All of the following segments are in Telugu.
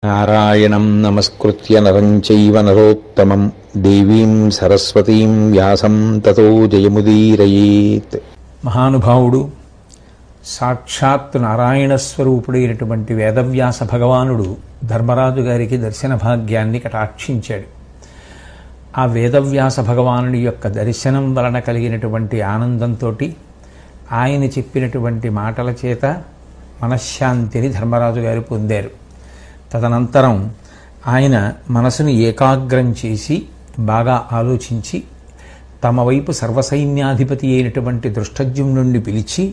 నారాయణం నమస్కృత్య నరం చైవ నరోత్తమం దేవీం సరస్వతీం వ్యాసం తతో జయముదీరయేత్. మహానుభావుడు సాక్షాత్ నారాయణ స్వరూపుడైనటువంటి వేదవ్యాస భగవానుడు ధర్మరాజు గారికి దర్శన భాగ్యాన్ని కటాక్షించాడు. ఆ వేదవ్యాస భగవానుడి యొక్క దర్శనం వలన కలిగినటువంటి ఆనందంతో ఆయన చెప్పినటువంటి మాటల చేత మనశ్శాంతిని ధర్మరాజు గారు పొందారు. తదనంతరం ఆయన మనసుని ఏకాగ్రం చేసి బాగా ఆలోచించి తమ వైపు సర్వసైన్యాధిపతి అయినటువంటి దృష్టజ్యుమ్నుడిని పిలిచి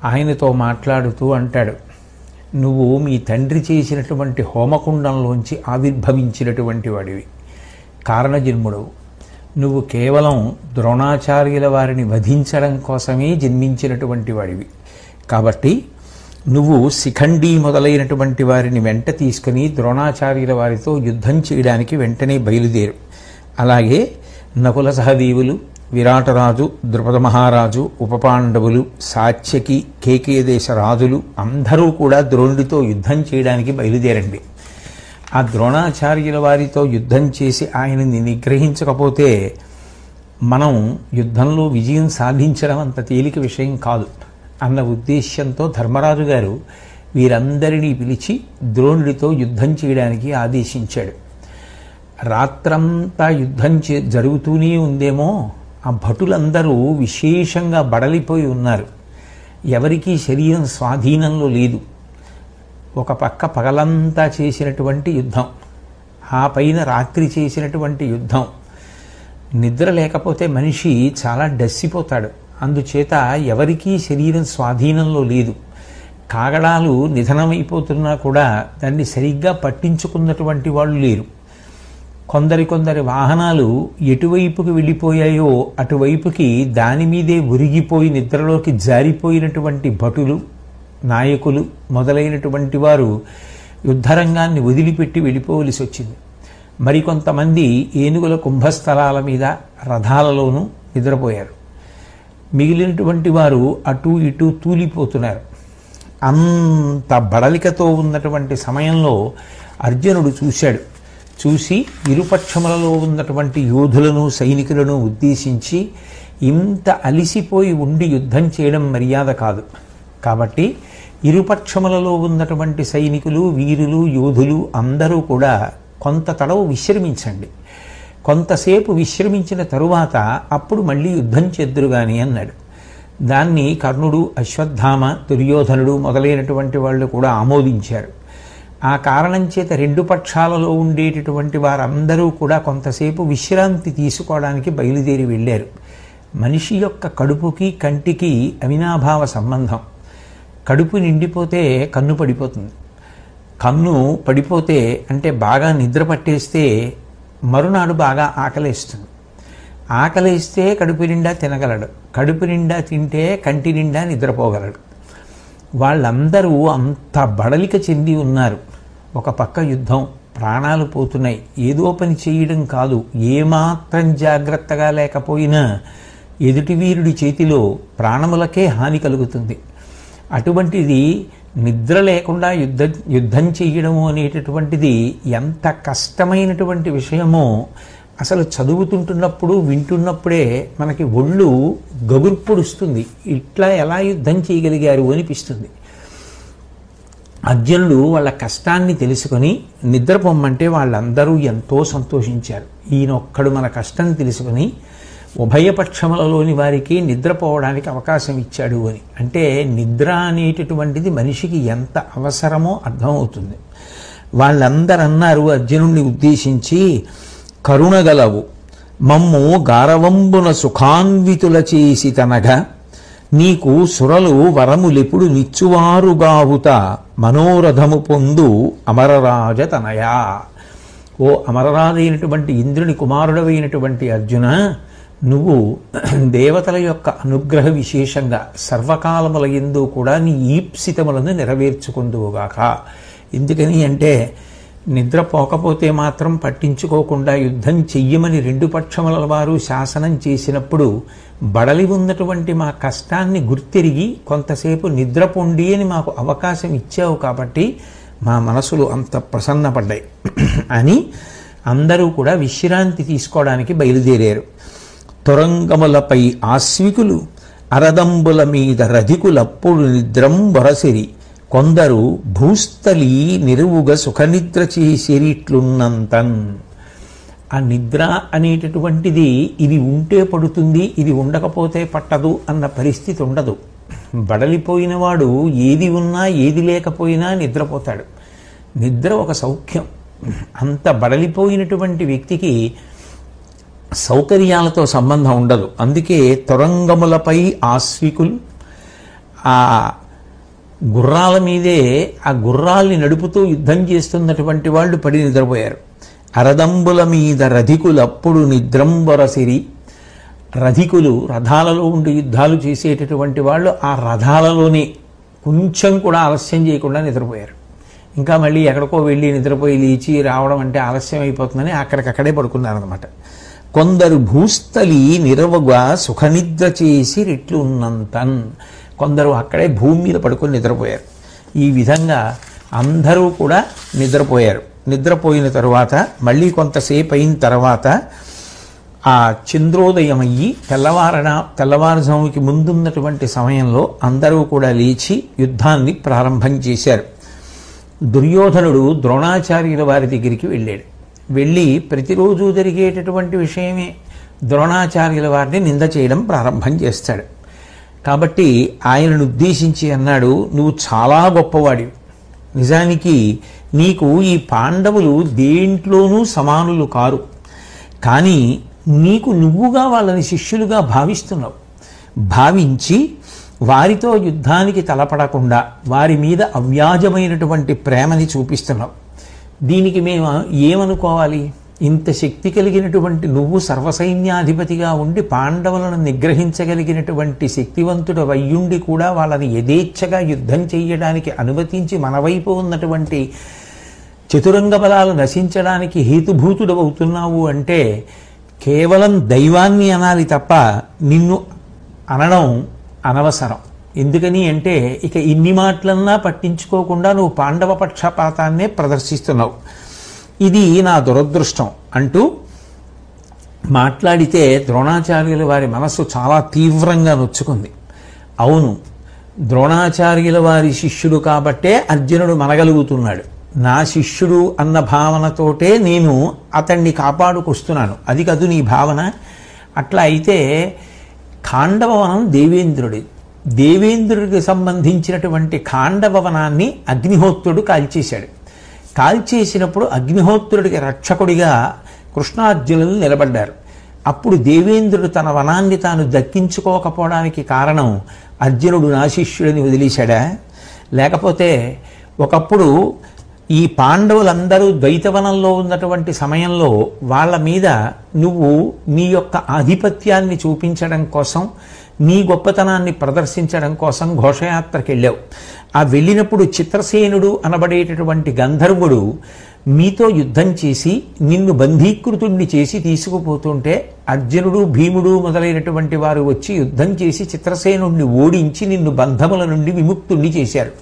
ఆయనతో మాట్లాడుతూ అంటాడు, నువ్వు మీ తండ్రి చేసినటువంటి హోమకుండంలోంచి ఆవిర్భవించినటువంటి వాడివి, కారణజన్ముడవు. నువ్వు కేవలం ద్రోణాచార్యుల వారిని వధించడం కోసమే జన్మించినటువంటి వాడివి. కాబట్టి నువ్వు శిఖండి మొదలైనటువంటి వారిని వెంట తీసుకుని ద్రోణాచార్యుల వారితో యుద్ధం చేయడానికి వెంటనే బయలుదేరు. అలాగే నకుల సహదేవులు, విరాటరాజు, ద్రుపద మహారాజు, ఉపపాండవులు, సాత్యకి, కేకేదేశ రాజులు అందరూ కూడా ద్రోణుడితో యుద్ధం చేయడానికి బయలుదేరండి. ఆ ద్రోణాచార్యుల వారితో యుద్ధం చేసి ఆయనని నిగ్రహించకపోతే మనం యుద్ధంలో విజయం సాధించడం అంత తేలిక విషయం కాదు అన్న ఉద్దేశ్యంతో ధర్మరాజు గారు వీరందరినీ పిలిచి ద్రోణుడితో యుద్ధం చేయడానికి ఆదేశించాడు. రాత్రంతా యుద్ధం జరుగుతూనే ఉందేమో, ఆ భటులందరూ విశేషంగా బడలిపోయి ఉన్నారు. ఎవరికీ శరీరం స్వాధీనంలో లేదు. ఒక పక్క పగలంతా చేసినటువంటి యుద్ధం, ఆ పైన రాత్రి చేసినటువంటి యుద్ధం. నిద్ర లేకపోతే మనిషి చాలా డస్సిపోతాడు. అందుచేత ఎవరికీ శరీరం స్వాధీనంలో లేదు. కాగడాలు నిధనమైపోతున్నా కూడా దాన్ని సరిగ్గా పట్టించుకున్నటువంటి వాళ్ళు లేరు. కొందరి వాహనాలు ఎటువైపుకి వెళ్ళిపోయాయో అటువైపుకి దాని మీదే ఉరిగిపోయి నిద్రలోకి జారిపోయినటువంటి భటులు, నాయకులు మొదలైనటువంటి వారు యుద్ధరంగాన్ని వదిలిపెట్టి వెళ్ళిపోవలసి వచ్చింది. మరికొంతమంది ఏనుగుల కుంభస్థలాల మీద, రథాలలోనూ నిద్రపోయారు. మిగిలినటువంటి వారు అటు ఇటు తూలిపోతున్నారు. అంత బడలికతో ఉన్నటువంటి సమయంలో అర్జునుడు చూశాడు. చూసి ఇరుపక్షములలో ఉన్నటువంటి యోధులను, సైనికులను ఉద్దేశించి, ఇంత అలిసిపోయి ఉండి యుద్ధం చేయడం మర్యాద కాదు. కాబట్టి ఇరుపక్షములలో ఉన్నటువంటి సైనికులు, వీరులు, యోధులు అందరూ కూడా కొంత తడవు విశ్రమించండి. కొంతసేపు విశ్రమించిన తరువాత అప్పుడు మళ్ళీ యుద్ధం చేద్దురుగాని అన్నాడు. దాన్ని కర్ణుడు, అశ్వత్థామ, దుర్యోధనుడు మొదలైనటువంటి వాళ్ళు కూడా ఆమోదించారు. ఆ కారణం చేత రెండు పక్షాలలో ఉండేటటువంటి వారందరూ కూడా కొంతసేపు విశ్రాంతి తీసుకోవడానికి బయలుదేరి వెళ్ళారు. మనిషి యొక్క కడుపుకి కంటికి అవినాభావ సంబంధం. కడుపు నిండిపోతే కన్ను పడిపోతుంది. కన్ను పడిపోతే అంటే బాగా నిద్ర పట్టేస్తే మరునాడు బాగా ఆకలేస్తుంది. ఆకలేస్తే కడుపు నిండా తినగలడు. కడుపు నిండా తింటే కంటి నిండా నిద్రపోగలడు. వాళ్ళందరూ అంత బడలిక చెంది ఉన్నారు. ఒక పక్క యుద్ధం, ప్రాణాలు పోతున్నాయి. ఏదో పని చేయడం కాదు, ఏమాత్రం జాగ్రత్తగా లేకపోయినా ఎదుటి వీరుడి చేతిలో ప్రాణములకే హాని కలుగుతుంది. అటువంటిది నిద్ర లేకుండా యుద్ధం చేయడము అనేటటువంటిది ఎంత కష్టమైనటువంటి విషయమో అసలు చదువుతుంటున్నప్పుడు, వింటున్నప్పుడే మనకి ఒళ్ళు గగుర్పుడుస్తుంది. ఇట్లా ఎలా యుద్ధం చేయగలిగారు అనిపిస్తుంది. అర్జునుడు వాళ్ళ కష్టాన్ని తెలుసుకొని నిద్రపోమ్మంటే వాళ్ళందరూ ఎంతో సంతోషించారు. ఈయనొక్కడు మన కష్టం తెలుసుకొని ఉభయపక్షములలోని వారికి నిద్రపోవడానికి అవకాశం ఇచ్చాడు అని. అంటే నిద్ర అనేటటువంటిది మనిషికి ఎంత అవసరమో అర్థమవుతుంది. వాళ్ళందరూ అన్నారు అర్జునుడిని ఉద్దేశించి, కరుణగలవు మమ్ము గారవంబున సుఖాన్వితుల చేసి తనగా, నీకు సురలు వరములెప్పుడు నిచ్చువారుగావుత మనోరథము పొందు అమరరాజ తనయా. ఓ అమరరాజైనటువంటి ఇంద్రుని కుమారుడవైనటువంటి అర్జున, నువ్వు దేవతల యొక్క అనుగ్రహ విశేషంగా సర్వకాలముల యందు కూడా నీ ఈప్సితములను నెరవేర్చుకుందువుగాక. ఎందుకని అంటే నిద్రపోకపోతే మాత్రం పట్టించుకోకుండా యుద్ధం చెయ్యమని రెండు పక్షముల వారు శాసనం చేసినప్పుడు బడలి ఉన్నటువంటి మా కష్టాన్ని గుర్తిరిగి కొంతసేపు నిద్రపొండి అని మాకు అవకాశం ఇచ్చావు. కాబట్టి మా మనసులు అంత ప్రసన్నపడ్డాయి అని అందరూ కూడా విశ్రాంతి తీసుకోవడానికి బయలుదేరారు. తొరంగములపై ఆశ్వికులు అరదంబుల మీద రధికులప్పుడు నిద్రంబొరసిరి, కొందరు భూస్థలి నిరువుగా సుఖనిద్ర చేసిరిట్లున్నంతన్. ఆ నిద్ర అనేటటువంటిది ఇది ఉంటే పడుతుంది, ఇది ఉండకపోతే పట్టదు అన్న పరిస్థితి ఉండదు. బడలిపోయిన వాడు ఏది ఉన్నా ఏది లేకపోయినా నిద్రపోతాడు. నిద్ర ఒక సౌఖ్యం. అంత బడలిపోయినటువంటి వ్యక్తికి సౌకర్యాలతో సంబంధం ఉండదు. అందుకే తొరంగములపై ఆశ్వికులు ఆ గుర్రాల మీదే ఆ గుర్రాల్ని నడుపుతూ యుద్ధం చేస్తున్నటువంటి వాళ్ళు పడి నిద్రపోయారు. అరదంబుల మీద రధికులప్పుడు నిద్రంబొరసిరి. రధికులు రథాలలో ఉండి యుద్ధాలు చేసేటటువంటి వాళ్ళు ఆ రథాలలోనే కొంచెం కూడా ఆలస్యం చేయకుండా నిద్రపోయారు. ఇంకా మళ్ళీ ఎక్కడికో వెళ్ళి నిద్రపోయి లేచి రావడం అంటే ఆలస్యం అయిపోతుందని అక్కడికక్కడే పడుకున్నారనమాట. కొందరు భూస్థలి నిరవగా సుఖనిద్ర చేసి రెట్లు ఉన్నంతన్. కొందరు అక్కడే భూమి మీద పడుకొని నిద్రపోయారు. ఈ విధంగా అందరూ కూడా నిద్రపోయారు. నిద్రపోయిన తరువాత మళ్ళీ కొంతసేపు అయిన తర్వాత ఆ చంద్రోదయం అయ్యి తెల్లవారుజాముకి ముందున్నటువంటి సమయంలో అందరూ కూడా లేచి యుద్ధాన్ని ప్రారంభం చేశారు. దుర్యోధనుడు ద్రోణాచార్యుల వారి దగ్గరికి వెళ్ళాడు. వెళ్ళి ప్రతిరోజు జరిగేటటువంటి విషయమే ద్రోణాచార్యుల వారిని నింద చేయడం ప్రారంభం చేస్తాడు. కాబట్టి ఆయనను ఉద్దేశించి అన్నాడు, నువ్వు చాలా గొప్పవాడివి. నిజానికి నీకు ఈ పాండవులు దేంట్లోనూ సమానులు కారు. కానీ నీకు నువ్వుగా వాళ్ళని శిష్యులుగా భావిస్తున్నావు. భావించి వారితో యుద్ధానికి తలపడకుండా వారి మీద అవ్యాజమైనటువంటి ప్రేమని చూపిస్తున్నావు. దీనికి మేము ఏమనుకోవాలి? ఇంత శక్తి కలిగినటువంటి నువ్వు సర్వసైన్యాధిపతిగా ఉండి పాండవులను నిగ్రహించగలిగినటువంటి శక్తివంతుడు వయ్యుండి కూడా వాళ్ళని యథేచ్ఛగా యుద్ధం చేయడానికి అనుమతించి మన వైపు ఉన్నటువంటి చతురంగ బలాలు నశించడానికి హేతుభూతుడు అవుతున్నావు అంటే కేవలం దైవాన్ని అనాలి తప్ప నిన్ను అనడం అనవసరం. ఎందుకని అంటే ఇక ఇన్ని మాటలన్నా పట్టించుకోకుండా నువ్వు పాండవ పక్షపాతాన్నే ప్రదర్శిస్తున్నావు. ఇది నా దురదృష్టం అంటూ మాట్లాడితే ద్రోణాచార్యుల వారి మనస్సు చాలా తీవ్రంగా నొచ్చుకుంది. అవును, ద్రోణాచార్యుల వారి శిష్యుడు కాబట్టే అర్జునుడు మనగలుగుతున్నాడు. నా శిష్యుడు అన్న భావనతోటే నేను అతన్ని కాపాడుకొస్తున్నాను. అది కాదు నీ భావన. అట్లా అయితే ఖాండవవనం దేవేంద్రుడికి సంబంధించినటువంటి ఖాండవవనాన్ని అగ్నిహోత్రుడు కాల్చేశాడు. కాల్చేసినప్పుడు అగ్నిహోత్రుడికి రక్షకుడిగా కృష్ణార్జునులు నిలబడ్డారు. అప్పుడు దేవేంద్రుడు తన వనాన్ని తాను దక్కించుకోకపోవడానికి కారణం అర్జునుడు నా శిష్యుడిని వదిలేశాడా? లేకపోతే ఒకప్పుడు ఈ పాండవులందరూ ద్వైతవనంలో ఉన్నటువంటి సమయంలో వాళ్ళ మీద నువ్వు నీ యొక్క ఆధిపత్యాన్ని చూపించడం కోసం, నీ గొప్పతనాన్ని ప్రదర్శించడం కోసం ఘోషయాత్రకు వెళ్ళావు. ఆ వెళ్ళినప్పుడు చిత్రసేనుడు అనబడేటటువంటి గంధర్వుడు మీతో యుద్ధం చేసి నిన్ను బంధీకృతుణ్ణి చేసి తీసుకుపోతుంటే అర్జునుడు భీముడు మొదలైనటువంటి వారు వచ్చి యుద్ధం చేసి చిత్రసేనుణ్ణి ఓడించి నిన్ను బంధముల నుండి విముక్తుణ్ణి చేశారు.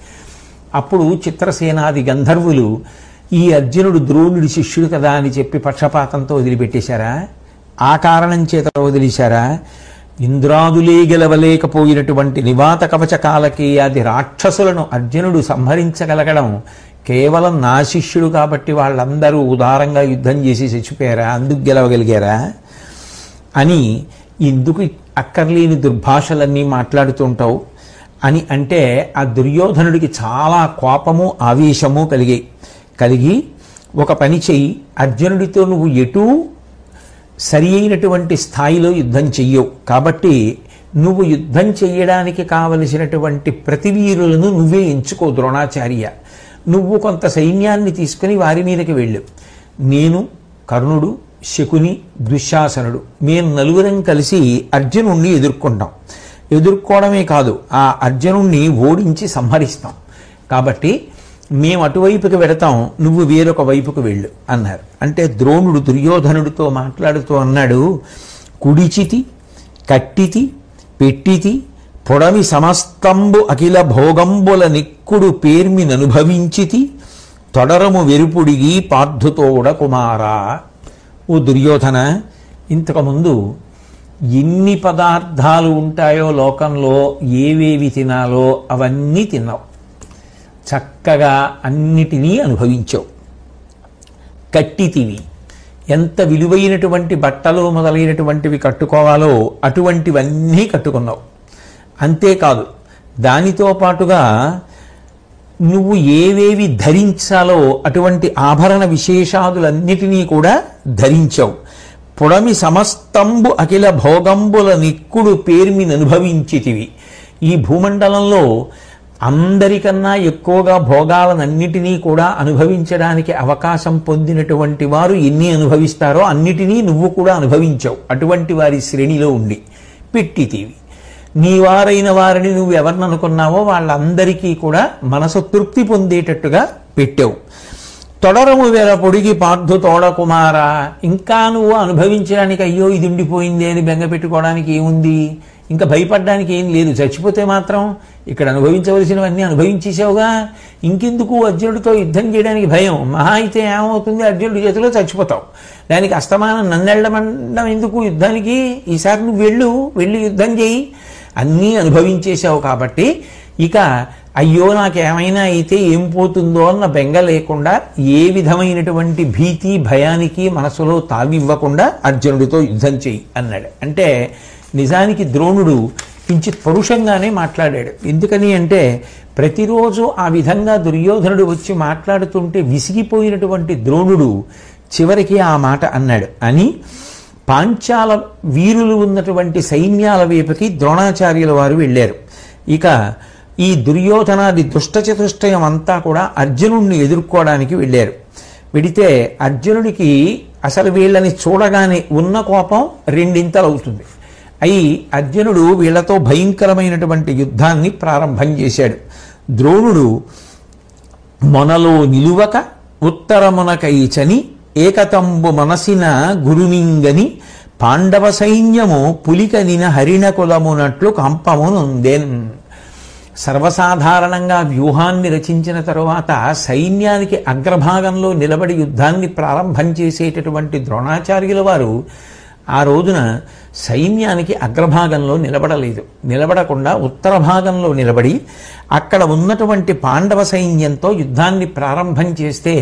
అప్పుడు చిత్రసేనాది గంధర్వులు ఈ అర్జునుడు ద్రోణుడి శిష్యుడు కదా అని చెప్పి పక్షపాతంతో వదిలిపెట్టేశారా? ఆ కారణం చేత వదిలేశారా? ఇంద్రాదులే గెలవలేకపోయినటువంటి నివాత కవచకాలకి అది రాక్షసులను అర్జునుడు సంహరించగలగడం కేవలం నా శిష్యుడు కాబట్టి వాళ్ళందరూ ఉదారంగా యుద్ధం చేసి చచ్చిపోయారా? అందుకు గెలవగలిగారా అని ఎందుకు అక్కర్లేని దుర్భాషలన్నీ మాట్లాడుతుంటావు అని అంటే ఆ దుర్యోధనుడికి చాలా కోపము ఆవేశము కలిగి ఒక పని చెయ్యి, అర్జునుడితో నువ్వు ఎటూ సరి అయినటువంటి స్థాయిలో యుద్ధం చెయ్యవు కాబట్టి నువ్వు యుద్ధం చెయ్యడానికి కావలసినటువంటి ప్రతివీరులను నువ్వే ఎంచుకో ద్రోణాచార్య. నువ్వు కొంత సైన్యాన్ని తీసుకుని వారి మీదకి వెళ్ళు. నేను, కర్ణుడు, శకుని, దుశ్శాసనుడు మేము నలుగురం కలిసి అర్జునుణ్ణి ఎదుర్కొంటాం. ఎదుర్కోవడమే కాదు ఆ అర్జునుణ్ణి ఓడించి సంహరిస్తాం. కాబట్టి మేము అటువైపుకి వెడతాం, నువ్వు వేరొక వైపుకు వెళ్ళు అన్నారు. అంటే ద్రోణుడు దుర్యోధనుడితో మాట్లాడుతూ అన్నాడు, కుడిచితి కట్టితి పెట్టితి పొడమి సమస్తంబు అఖిల భోగంబుల నిక్కుడు పేర్మిననుభవించితి తొడరము వెరుపుడిగి పార్థుతోడ కుమారా. ఓ దుర్యోధన, ఇంతకుముందు ఎన్ని పదార్థాలు ఉంటాయో లోకంలో, ఏవేవి తినాలో అవన్నీ తిన్నావు, చక్కగా అన్నిటినీ అనుభవించావు. కట్టితివి, ఎంత విలువైనటువంటి బట్టలు మొదలైనటువంటివి కట్టుకోవాలో అటువంటివన్నీ కట్టుకున్నావు. అంతేకాదు, దానితో పాటుగా నువ్వు ఏవేవి ధరించాలో అటువంటి ఆభరణ విశేషాదులన్నిటినీ కూడా ధరించావు. పుడమి సమస్తంబు అఖిల భోగంబుల నిక్కుడు పేర్మిననుభవించితివి. ఈ భూమండలంలో అందరికన్నా ఎక్కువగా భోగాలనన్నిటినీ కూడా అనుభవించడానికి అవకాశం పొందినటువంటి వారు ఎన్ని అనుభవిస్తారో అన్నిటినీ నువ్వు కూడా అనుభవించావు. అటువంటి వారి శ్రేణిలో ఉండి పెట్టితివి. నీ వారైన వారిని నువ్వు ఎవరిని అనుకున్నావో వాళ్ళందరికీ కూడా మనసు తృప్తి పొందేటట్టుగా పెట్టావు. తొడరము వేల పొడిగి పార్థు తోడ కుమార, ఇంకా నువ్వు అనుభవించడానికి అయ్యో ఇది ఉండిపోయింది అని బెంగ పెట్టుకోవడానికి ఏముంది, ఇంకా భయపడడానికి ఏం లేదు. చచ్చిపోతే మాత్రం ఇక్కడ అనుభవించవలసినవన్నీ అనుభవించేసావుగా, ఇంకెందుకు అర్జునుడితో యుద్ధం చేయడానికి భయం? మహా అయితే ఏమవుతుంది, అర్జునుడి చేతిలో చచ్చిపోతావు. దానికి అస్తమానం నన్నెళ్ళమండం ఎందుకు యుద్ధానికి? ఈసారి నువ్వు వెళ్ళి యుద్ధం చేయి. అన్నీ అనుభవించేశావు కాబట్టి ఇక అయ్యో నాకేమైనా అయితే ఏం పోతుందో అన్న బెంగ లేకుండా, ఏ విధమైనటువంటి భీతి భయానికి మనసులో తావివ్వకుండా అర్జునుడితో యుద్ధం చెయ్యి అన్నాడు. అంటే నిజానికి ద్రోణుడు కించిత్ పరుషంగానే మాట్లాడాడు. ఎందుకని అంటే ప్రతిరోజు ఆ విధంగా దుర్యోధనుడు వచ్చి మాట్లాడుతుంటే విసిగిపోయినటువంటి ద్రోణుడు చివరికి ఆ మాట అన్నాడు. అని పాంచాల వీరులు ఉన్నటువంటి సైన్యాల వైపుకి ద్రోణాచార్యుల వారు వెళ్ళారు. ఇక ఈ దుర్యోధనాది దుష్టచతుష్టయం అంతా కూడా అర్జునుడిని ఎదుర్కోవడానికి వెళ్ళారు. వెడితే అర్జునుడికి అసలు వీళ్ళని చూడగానే ఉన్న కోపం రెండింతలవుతుంది. అయి అర్జునుడు వీళ్లతో భయంకరమైనటువంటి యుద్ధాన్ని ప్రారంభం చేశాడు. ద్రోణుడు మొనలో నిలువక ఉత్తరమునకైచని ఏకతంబు మనసిన గురునింగని పాండవ సైన్యము పులికనిన హరిణ కులమునట్లు కంపమునుందెన్. సర్వసాధారణంగా వ్యూహాన్ని రచించిన తరువాత సైన్యానికి అగ్రభాగంలో నిలబడి యుద్ధాన్ని ప్రారంభం చేసేటటువంటి ద్రోణాచార్యుల వారు ఆ రోజున సైన్యానికి అగ్రభాగంలో నిలబడలేదు. నిలబడకుండా ఉత్తర భాగంలో నిలబడి అక్కడ ఉన్నటువంటి పాండవ సైన్యంతో యుద్ధాన్ని ప్రారంభం చేస్తే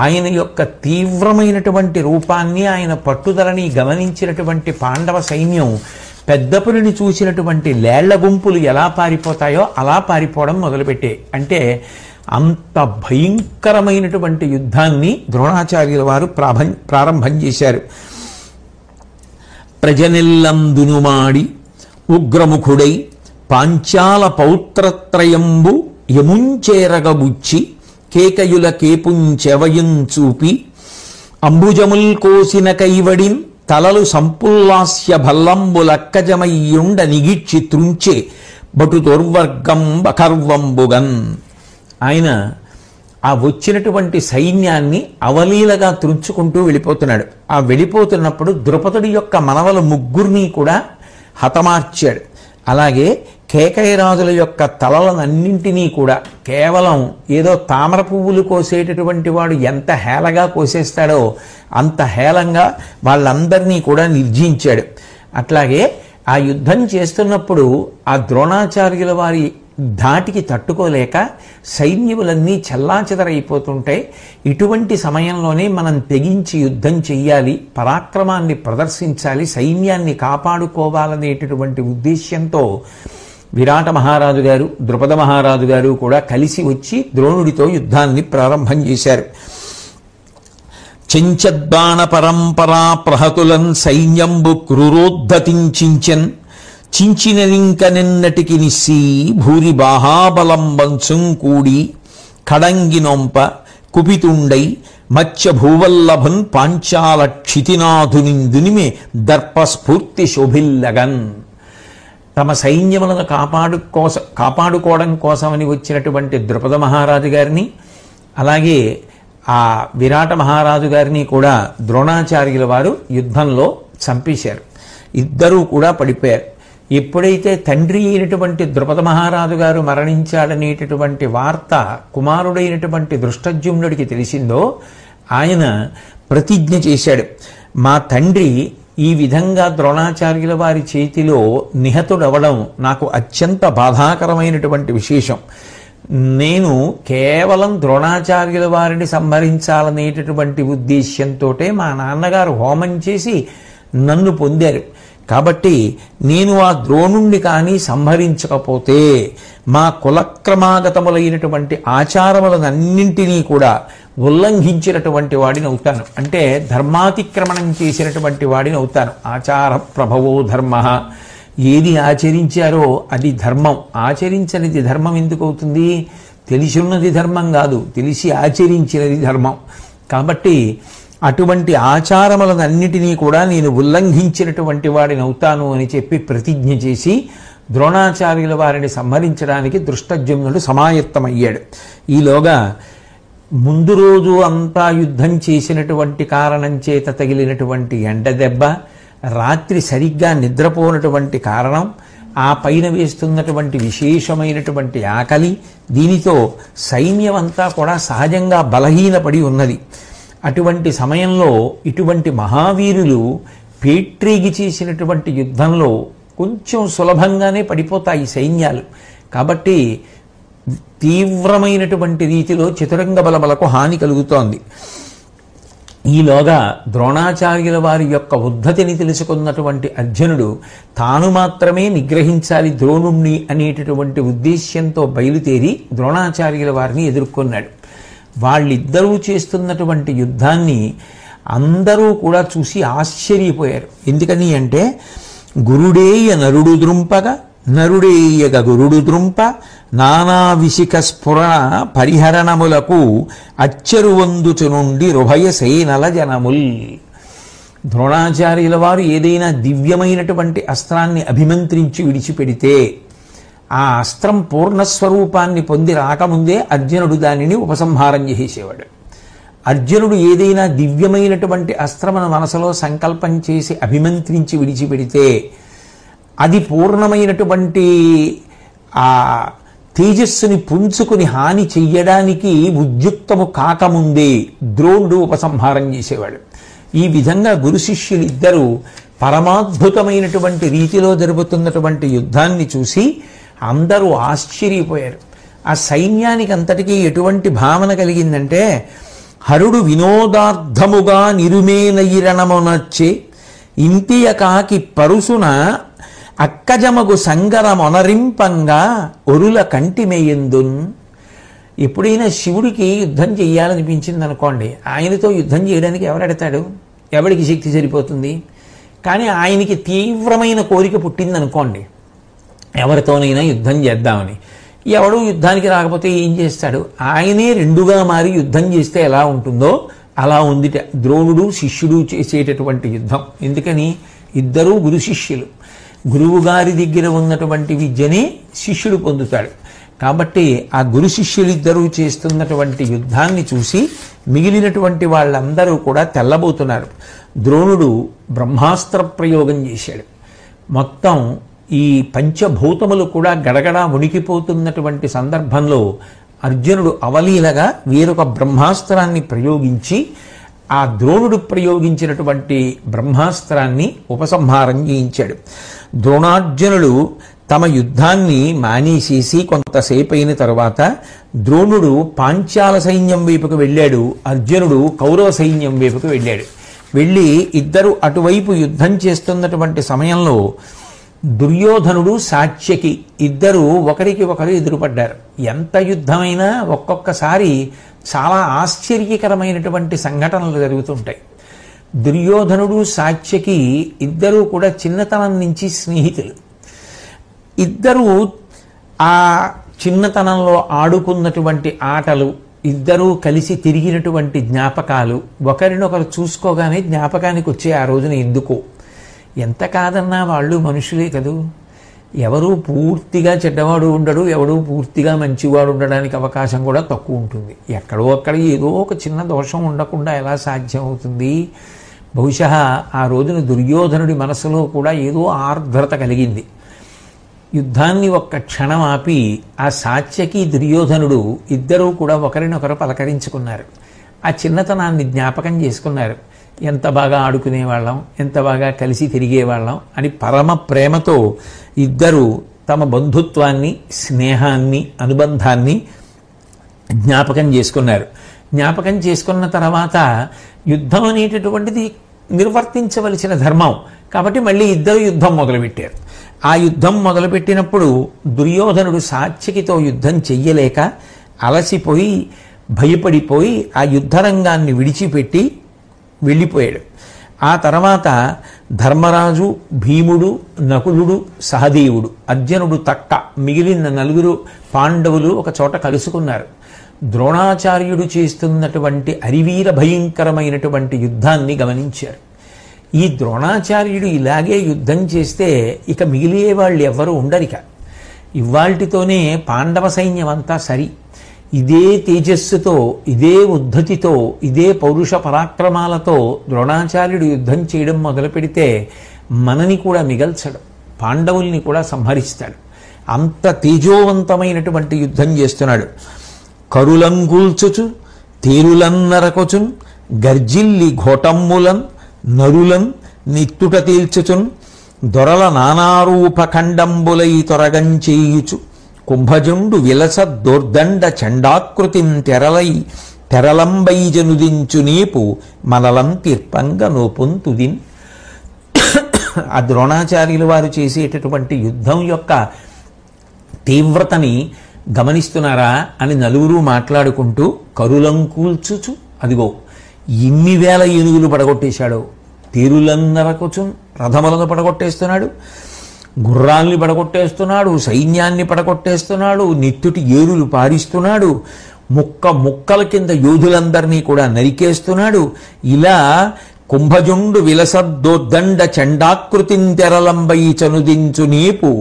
ఆయన యొక్క తీవ్రమైనటువంటి రూపాన్ని, ఆయన పట్టుదలని గమనించినటువంటి పాండవ సైన్యం పెద్దపులిని చూసినటువంటి లేళ్ల గుంపులు ఎలా పారిపోతాయో అలా పారిపోవడం మొదలుపెట్టే. అంటే అంత భయంకరమైనటువంటి యుద్ధాన్ని ద్రోణాచార్యుల వారు ప్రారంభం చేశారు. ప్రజనెల్లందునుమాడి ఉగ్రముఖుడై పాంచాల పౌత్రత్రయంబు యముంచేరగబుచ్చి కేకయుల కేపుంచెవయుంచూపి అంబుజముల్ కోసిన కైవడిన్ తలలు సంపుల్లాస్య భల్లంబులక్కజమయ్యుండ నిగిడ్చి త్రుంచే బటు దుర్వర్గం బకర్వంబుగన్. ఆయన ఆ వచ్చినటువంటి సైన్యాన్ని అవలీలగా త్రుంచుకుంటూ వెళ్ళిపోతున్నాడు. ఆ వెళ్ళిపోతున్నప్పుడు ద్రుపదుడి యొక్క మనవలు ముగ్గురిని కూడా హతమార్చాడు. అలాగే కేకయరాజుల యొక్క తలలనన్నింటినీ కూడా కేవలం ఏదో తామర పువ్వులు కోసేటటువంటి వాడు ఎంత హేళగా కోసేస్తాడో అంత హేళంగా వాళ్ళందరినీ కూడా నిర్జించాడు. అట్లాగే ఆ యుద్ధం చేస్తున్నప్పుడు ఆ ద్రోణాచార్యుల వారి ధాటికి తట్టుకోలేక సైన్యములన్నీ చెల్లాచెదరైపోతుంటాయి. ఇటువంటి సమయంలోనే మనం తెగించి యుద్ధం చెయ్యాలి, పరాక్రమాన్ని ప్రదర్శించాలి, సైన్యాన్ని కాపాడుకోవాలనేటటువంటి ఉద్దేశ్యంతో విరాట మహారాజు గారు, ద్రుపద మహారాజు గారు కూడా కలిసి వచ్చి ద్రోణుడితో యుద్ధాన్ని ప్రారంభం చేశారు. చెంచద్బాణ పరంపరా ప్రహతులన్ సైన్యంబు క్రూరోద్ధతించెన్ చించిననింక నిన్నటికి నిస్సి భూరి బాహాబలంబంచుం కూడి కడంగినొంప కుపితుండై మత్స్య భూవల్లభన్ పాంచాల క్షితినాథునిందునిమే దర్పస్ఫూర్తి శోభిల్లగన్. తమ సైన్యములను కాపాడుకోవడం కోసమని వచ్చినటువంటి ద్రుపద మహారాజు గారిని, అలాగే ఆ విరాట మహారాజు గారిని కూడా ద్రోణాచార్యుల వారు యుద్ధంలో చంపేశారు. ఇద్దరూ కూడా పడిపోయారు. ఎప్పుడైతే తండ్రి అయినటువంటి ద్రుపద మహారాజు గారు మరణించాడనేటటువంటి వార్త కుమారుడైనటువంటి దృష్టద్యుమ్నుడికి తెలిసిందో ఆయన ప్రతిజ్ఞ చేశాడు, మా తండ్రి ఈ విధంగా ద్రోణాచార్యుల వారి చేతిలో నిహతుడవడం నాకు అత్యంత బాధాకరమైనటువంటి విశేషం. నేను కేవలం ద్రోణాచార్యుల వారిని సంహరించాలనేటటువంటి ఉద్దేశ్యంతో మా నాన్నగారు హోమం చేసి నన్ను పొందారు. కాబట్టి నేను ఆ ద్రోణుణ్ణి కానీ సంహరించకపోతే మా కులక్రమాగతములైనటువంటి ఆచారములనన్నింటినీ కూడా ఉల్లంఘించినటువంటి వాడిని అవుతాను. అంటే ధర్మాతిక్రమణం చేసినటువంటి వాడిని అవుతాను. ఆచార ప్రభవో ధర్మ, ఏది ఆచరించారో అది ధర్మం, ఆచరించనిది ధర్మం ఎందుకు అవుతుంది? తెలిసి ఉన్నది ధర్మం కాదు, తెలిసి ఆచరించినది ధర్మం. కాబట్టి అటువంటి ఆచారములనన్నిటినీ కూడా నేను ఉల్లంఘించినటువంటి వాడిని అవుతాను అని చెప్పి ప్రతిజ్ఞ చేసి ద్రోణాచార్యుల వారిని సంహరించడానికి దృష్టద్యుమ్నుడు సమాయత్తమయ్యాడు. ఈలోగా ముందు రోజు అంతా యుద్ధం చేసినటువంటి కారణం చేత తగిలినటువంటి ఎండ దెబ్బ, రాత్రి సరిగ్గా నిద్రపోనటువంటి కారణం, ఆ పైన వేస్తున్నటువంటి విశేషమైనటువంటి ఆకలి, దీనితో సైన్యం అంతా కూడా సహజంగా బలహీనపడి ఉన్నది. అటువంటి సమయంలో ఇటువంటి మహావీరులు పేట్రేగి చేసినటువంటి యుద్ధంలో కొంచెం సులభంగానే పడిపోతాయి సైన్యాలు. కాబట్టి తీవ్రమైనటువంటి రీతిలో చతురంగ బలములకు హాని కలుగుతోంది. ఈలోగా ద్రోణాచార్యుల వారి యొక్క ఉద్ధతిని తెలుసుకున్నటువంటి అర్జునుడు తాను మాత్రమే నిగ్రహించాలి ద్రోణుణ్ణి అనేటటువంటి ఉద్దేశ్యంతో బయలుదేరి ద్రోణాచార్యుల వారిని ఎదుర్కొన్నాడు. వాళ్ళిద్దరూ చేస్తున్నటువంటి యుద్ధాన్ని అందరూ కూడా చూసి ఆశ్చర్యపోయారు. ఎందుకని అంటే గురుడేయ నరుడు ద్రుంపగా నరుడేయగ గురుడు ద్రుంప నానా విశిక స్ఫురణ పరిహరణములకు అచ్చరువందుచు నుండి రుభయ సేనల జనముల్. ద్రోణాచార్యుల వారు ఏదైనా దివ్యమైనటువంటి అస్త్రాన్ని అభిమంత్రించి విడిచిపెడితే ఆ అస్త్రం పూర్ణస్వరూపాన్ని పొంది రాకముందే అర్జునుడు దానిని ఉపసంహారం చేసేవాడు. అర్జునుడు ఏదైనా దివ్యమైనటువంటి అస్త్రమును మనసులో సంకల్పం చేసి అభిమంత్రించి విడిచిపెడితే అది పూర్ణమైనటువంటి ఆ తేజస్సుని పుంజుకుని హాని చెయ్యడానికి ఉద్యుక్తము కాకముందే ద్రోణుడు ఉపసంహారం చేసేవాడు. ఈ విధంగా గురు శిష్యులిద్దరూ పరమాద్భుతమైనటువంటి రీతిలో జరుగుతున్నటువంటి యుద్ధాన్ని చూసి అందరూ ఆశ్చర్యపోయారు. ఆ సైన్యానికి అంతటికీ ఎటువంటి భావన కలిగిందంటే, హరుడు వినోదార్థముగా నిరుమేనయిరణమునచ్చే ఇంతియ కాకి పరుసున అక్కజమగు సంగరమొనరింపంగా ఒరుల కంటిమేయందున్. ఎప్పుడైనా శివుడికి యుద్ధం చెయ్యాలనిపించింది అనుకోండి, ఆయనతో యుద్ధం చేయడానికి ఎవరెడతాడు? ఎవడికి శక్తి సరిపోతుంది? కానీ ఆయనకి తీవ్రమైన కోరిక పుట్టిందనుకోండి, ఎవరితోనైనా యుద్ధం చేద్దామని. ఎవడు యుద్ధానికి రాకపోతే ఏం చేస్తాడు? ఆయనే రెండుగా మారి యుద్ధం చేస్తే ఎలా ఉంటుందో అలా ఉంది ద్రోణుడు శిష్యుడు చేసేటటువంటి యుద్ధం. ఎందుకని? ఇద్దరూ గురు శిష్యులు. గురువు గారి దగ్గర ఉన్నటువంటి విద్యని శిష్యుడు పొందుతాడు. కాబట్టి ఆ గురు శిష్యులిద్దరూ చేస్తున్నటువంటి యుద్ధాన్ని చూసి మిగిలినటువంటి వాళ్ళందరూ కూడా తెల్లబోతున్నారు. ద్రోణుడు బ్రహ్మాస్త్ర ప్రయోగం చేశాడు. మొత్తం ఈ పంచభూతములు కూడా గడగడా ఉనికిపోతున్నటువంటి సందర్భంలో అర్జునుడు అవలీలగా వేరొక బ్రహ్మాస్త్రాన్ని ప్రయోగించి ఆ ద్రోణుడు ప్రయోగించినటువంటి బ్రహ్మాస్త్రాన్ని ఉపసంహారం చేయించాడు. ద్రోణార్జునులు తమ యుద్ధాన్ని మానేసేసి కొంతసేపు అయిన తరువాత ద్రోణుడు పాంచాల సైన్యం వైపుకు వెళ్ళాడు, అర్జునుడు కౌరవ సైన్యం వైపుకు వెళ్ళాడు. వెళ్ళి ఇద్దరు అటువైపు యుద్ధం చేస్తున్నటువంటి సమయంలో దుర్యోధనుడు సాత్యకి ఇద్దరు ఒకరికి ఒకరు ఎదురుపడ్డారు. ఎంత యుద్ధమైనా ఒక్కొక్కసారి చాలా ఆశ్చర్యకరమైనటువంటి సంఘటనలు జరుగుతుంటాయి. దుర్యోధనుడు సాత్యకి ఇద్దరూ కూడా చిన్నతనం నుంచి స్నేహితులు. ఇద్దరూ ఆ చిన్నతనంలో ఆడుకున్నటువంటి ఆటలు, ఇద్దరూ కలిసి తిరిగినటువంటి జ్ఞాపకాలు ఒకరినొకరు చూసుకోగానే జ్ఞాపకానికి వచ్చే ఆ రోజున ఎందుకో. ఎంత కాదన్నా వాళ్ళు మనుషులే కదూ. ఎవరూ పూర్తిగా చెడ్డవాడు ఉండడు, ఎవడూ పూర్తిగా మంచివాడు ఉండడానికి అవకాశం కూడా తక్కువ ఉంటుంది. ఎక్కడో అక్కడ ఏదో ఒక చిన్న దోషం ఉండకుండా ఎలా సాధ్యం అవుతుంది? బహుశా ఆ రోజున దుర్యోధనుడి మనసులో కూడా ఏదో ఆర్ద్రత కలిగింది. యుద్ధాన్ని ఒక్క క్షణం ఆపి ఆ సాత్యకి దుర్యోధనుడు ఇద్దరూ కూడా ఒకరినొకరు పలకరించుకున్నారు. ఆ చిన్నతనాన్ని జ్ఞాపకం చేసుకున్నారు. ఎంత బాగా ఆడుకునేవాళ్ళం, ఎంత బాగా కలిసి తిరిగేవాళ్ళం అని పరమ ప్రేమతో ఇద్దరు తమ బంధుత్వాన్ని, స్నేహాన్ని, అనుబంధాన్ని జ్ఞాపకం చేసుకున్నారు. జ్ఞాపకం చేసుకున్న తర్వాత యుద్ధం అనేటటువంటిది నిర్వర్తించవలసిన ధర్మం కాబట్టి మళ్ళీ ఇద్దరు యుద్ధం మొదలుపెట్టారు. ఆ యుద్ధం మొదలుపెట్టినప్పుడు దుర్యోధనుడు సాత్యకితో యుద్ధం చెయ్యలేక అలసిపోయి భయపడిపోయి ఆ యుద్ధరంగాన్ని విడిచిపెట్టి వెళ్ళిపోయాడు. ఆ తర్వాత ధర్మరాజు, భీముడు, నకులుడు, సహదేవుడు, అర్జునుడు తక్క మిగిలిన 4 పాండవులు ఒక చోట కలుసుకున్నారు. ద్రోణాచార్యుడు చేస్తున్నటువంటి అరివీర భయంకరమైనటువంటి యుద్ధాన్ని గమనించారు. ఈ ద్రోణాచార్యుడు ఇలాగే యుద్ధం చేస్తే ఇక మిగిలే వాళ్ళు ఎవ్వరూ ఉండరిక. ఇవాల్టితోనే పాండవ సైన్యం అంతా సరి. ఇదే తేజస్సుతో, ఇదే ఉద్ధతితో, ఇదే పౌరుష పరాక్రమాలతో ద్రోణాచార్యుడు యుద్ధం చేయడం మొదలు పెడితే మనని కూడా మిగల్చడు, పాండవుల్ని కూడా సంహరిస్తాడు. అంత తేజోవంతమైనటువంటి యుద్ధం చేస్తున్నాడు. కరులంగూల్చుచు తేరులన్నరకొచున్ గర్జిల్లి ఘోటమ్ములన్ నరులన్ నిత్తుట తేల్చుచున్ దొరల నానారూపఖండంబులై తొరగంచేయుచు కుంభజుండు విలస దోర్దండ చండాకృతిం తెరలంబైజనుదించు నీపు మనలం తీర్పంగ నోపుంతుదిన్. ఆ ద్రోణాచార్యుల వారు చేసేటటువంటి యుద్ధం యొక్క తీవ్రతని గమనిస్తున్నారా అని 4 మాట్లాడుకుంటూ కరులంకూల్చుచు, అదిగో ఇన్ని వేల ఏనుగులు పడగొట్టేశాడు, తీరులన్నరకొచ్చు రథములను పడగొట్టేస్తున్నాడు, గుర్రాల్ని పడగొట్టేస్తున్నాడు, సైన్యాన్ని పడగొట్టేస్తున్నాడు, నిత్తుటి ఏరులు పారిస్తున్నాడు, ముక్కల కింద యోధులందరినీ కూడా నరికేస్తున్నాడు. ఇలా కుంభజుండు విలసద్దోద్దండ చండాకృతిం తెరలంబై చనుదించు నీపు,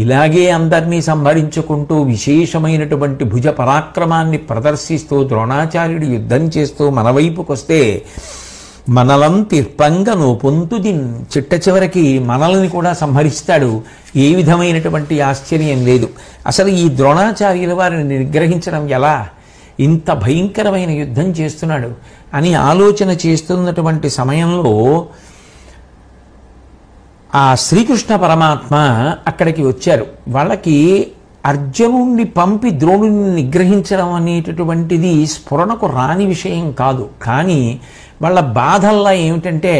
ఇలాగే అందరినీ సంహరించుకుంటూ విశేషమైనటువంటి భుజ పరాక్రమాన్ని ప్రదర్శిస్తూ ద్రోణాచార్యుడు యుద్ధం చేస్తూ మన వైపుకొస్తే మనలం తీర్పంగ నోపొంతుదిన్, చిట్ట చివరికి మనల్ని కూడా సంహరిస్తాడు. ఏ విధమైనటువంటి ఆశ్చర్యం లేదు. అసలు ఈ ద్రోణాచార్యుల వారిని నిగ్రహించడం ఎలా, ఇంత భయంకరమైన యుద్ధం చేస్తున్నాడు అని ఆలోచన చేస్తున్నటువంటి సమయంలో ఆ శ్రీకృష్ణ పరమాత్మ అక్కడికి వచ్చారు. వాళ్ళకి అర్జునుణ్ణి పంపి ద్రోణుని నిగ్రహించడం అనేటటువంటిది స్ఫురణకు రాని విషయం కాదు. కానీ వాళ్ళ బాధల్లా ఏమిటంటే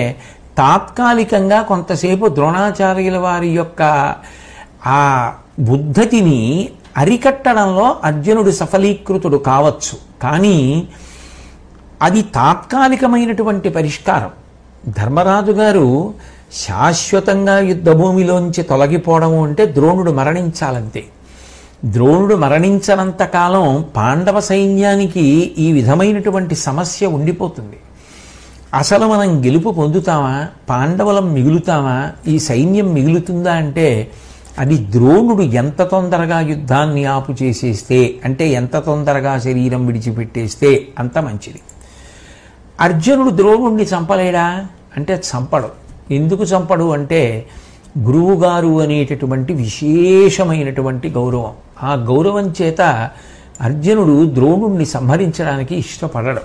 తాత్కాలికంగా కొంతసేపు ద్రోణాచార్యుల వారి యొక్క ఆ ఉద్ధతిని అరికట్టడంలో అర్జునుడు సఫలీకృతుడు కావచ్చు, కానీ అది తాత్కాలికమైనటువంటి పరిష్కారం. ధర్మరాజు గారు శాశ్వతంగా యుద్ధభూమిలోంచి తొలగిపోవడం అంటే ద్రోణుడు మరణించాలంతే. ద్రోణుడు మరణించనంత కాలం పాండవ సైన్యానికి ఈ విధమైనటువంటి సమస్య ఉండిపోతుంది. అసలు మనం గెలుపు పొందుతామా, పాండవులం మిగులుతామా, ఈ సైన్యం మిగులుతుందా అంటే అది ద్రోణుడు ఎంత తొందరగా యుద్ధాన్ని ఆపు చేసేస్తే, అంటే ఎంత తొందరగా శరీరం విడిచిపెట్టేస్తే అంత మంచిది. అర్జునుడు ద్రోణుడిని చంపలేడా అంటే చంపడు. ఎందుకు చంపడు అంటే గురువుగారు అనేటటువంటి విశేషమైనటువంటి గౌరవం. ఆ గౌరవం చేత అర్జునుడు ద్రోణుణ్ణి సంహరించడానికి ఇష్టపడడు.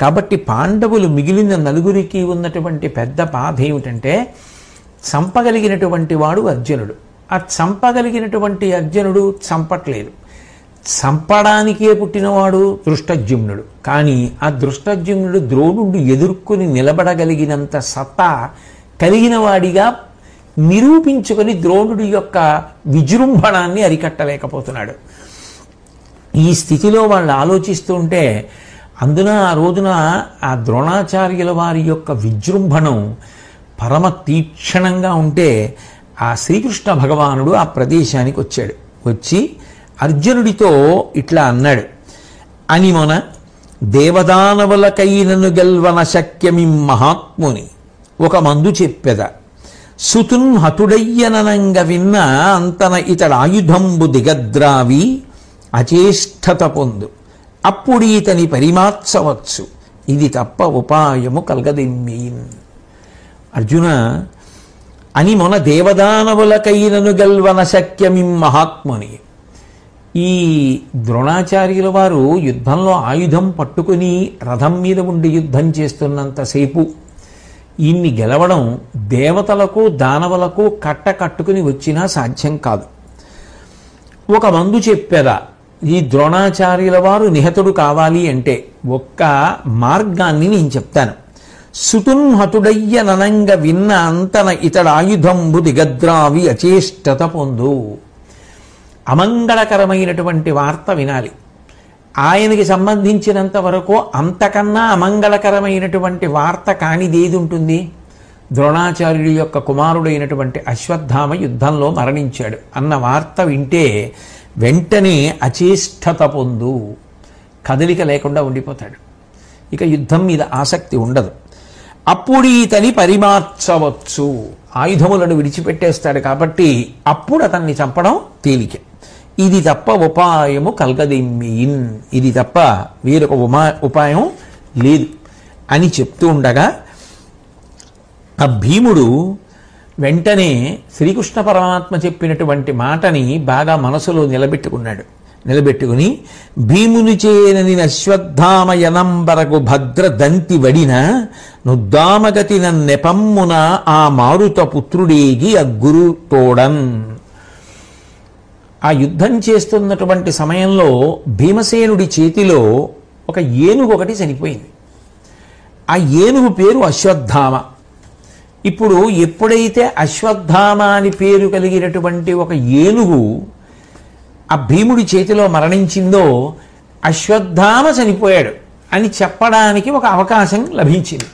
కాబట్టి పాండవులు మిగిలిన 4కి ఉన్నటువంటి పెద్ద బాధ ఏమిటంటే చంపగలిగినటువంటి వాడు అర్జునుడు. ఆ చంపగలిగినటువంటి అర్జునుడు చంపట్లేదు. చంపడానికే పుట్టినవాడు దృష్టజ్యుమ్నుడు. కానీ ఆ దృష్టజ్యుమ్నుడు ద్రోణుడు ఎదుర్కొని నిలబడగలిగినంత సత్తా కలిగిన వాడిగా నిరూపించుకొని ద్రోణుడి యొక్క విజృంభణాన్ని అరికట్టలేకపోతున్నాడు. ఈ స్థితిలో వాళ్ళు ఆలోచిస్తుంటే అందున ఆ రోజున ఆ ద్రోణాచార్యుల వారి యొక్క విజృంభణం పరమ తీక్షణంగా ఉంటే ఆ శ్రీకృష్ణ భగవానుడు ఆ ప్రదేశానికి వచ్చాడు. వచ్చి అర్జునుడితో ఇట్లా అన్నాడు, అనిమొన దేవదానవులకైనను గెల్వన శక్యమి మహాత్ముని ఒక మందు చెప్పెద, సుతున్ హతుడయ్యననంగ విన్న అంతన ఇతడు ఆయుధంబు దిగద్రావి అచేష్టత పొందు, అప్పుడు ఇతని పరిమార్చవచ్చు, ఇది తప్ప ఉపాయము కలగదిమ్మీన్. అర్జున, అని మొన దేవదానవులకైనను గల్వన శక్యమిం మహాత్ముని. ఈ ద్రోణాచార్యుల వారు యుద్ధంలో ఆయుధం పట్టుకుని రథం మీద ఉండి యుద్ధం చేస్తున్నంతసేపు ఈయన్ని గెలవడం దేవతలకు దానవులకు కట్టుకుని వచ్చినా సాధ్యం కాదు. ఒక మందు చెప్పేదా, ఈ ద్రోణాచార్యుల వారు నిహతుడు కావాలి అంటే ఒక్క మార్గాన్ని నేను చెప్తాను. సుతున్హతుడయ్య ననంగ విన్న అంతన ఇతడాయుధంబు దిగద్రావి అచేష్టత పొందు. అమంగళకరమైనటువంటి వార్త వినాలి. ఆయనకి సంబంధించినంత వరకు అంతకన్నా అమంగళకరమైనటువంటి వార్త కానిదేది ఉంటుంది? ద్రోణాచార్యుడి యొక్క కుమారుడైనటువంటి అశ్వత్థామ యుద్ధంలో మరణించాడు అన్న వార్త వింటే వెంటనే అచేష్టత పొందు, కదలిక లేకుండా ఉండిపోతాడు. ఇక యుద్ధం మీద ఆసక్తి ఉండదు. అప్పుడు ఈతని పరిమార్చవచ్చు, ఆయుధములను విడిచిపెట్టేస్తాడు కాబట్టి అప్పుడు అతన్ని చంపడం తేలిక. ఇది తప్ప ఉపాయము కల్గదిమ్మియిన్, ఇది తప్ప వేరొక ఉపాయం లేదు అని చెప్తూ ఉండగా ఆ భీముడు వెంటనే శ్రీకృష్ణ పరమాత్మ చెప్పినటువంటి మాటని బాగా మనసులో నిలబెట్టుకుని భీముని చేనని అశ్వత్థామయనంబరకు భద్ర దంతి వడిన నుద్దామగతి నెపమ్మున ఆ మారుత పుత్రుడేగి అగ్గురు తోడన్. ఆ యుద్ధం చేస్తున్నటువంటి సమయంలో భీమసేనుడి చేతిలో ఒక ఏనుగు ఒకటి చనిపోయింది. ఆ ఏనుగు పేరు అశ్వత్థామ. ఇప్పుడు ఎప్పుడైతే అశ్వత్థామ అని పేరు కలిగినటువంటి ఒక ఏనుగు ఆ భీముడి చేతిలో మరణించిందో అశ్వత్థామ చనిపోయాడు అని చెప్పడానికి ఒక అవకాశం లభించింది.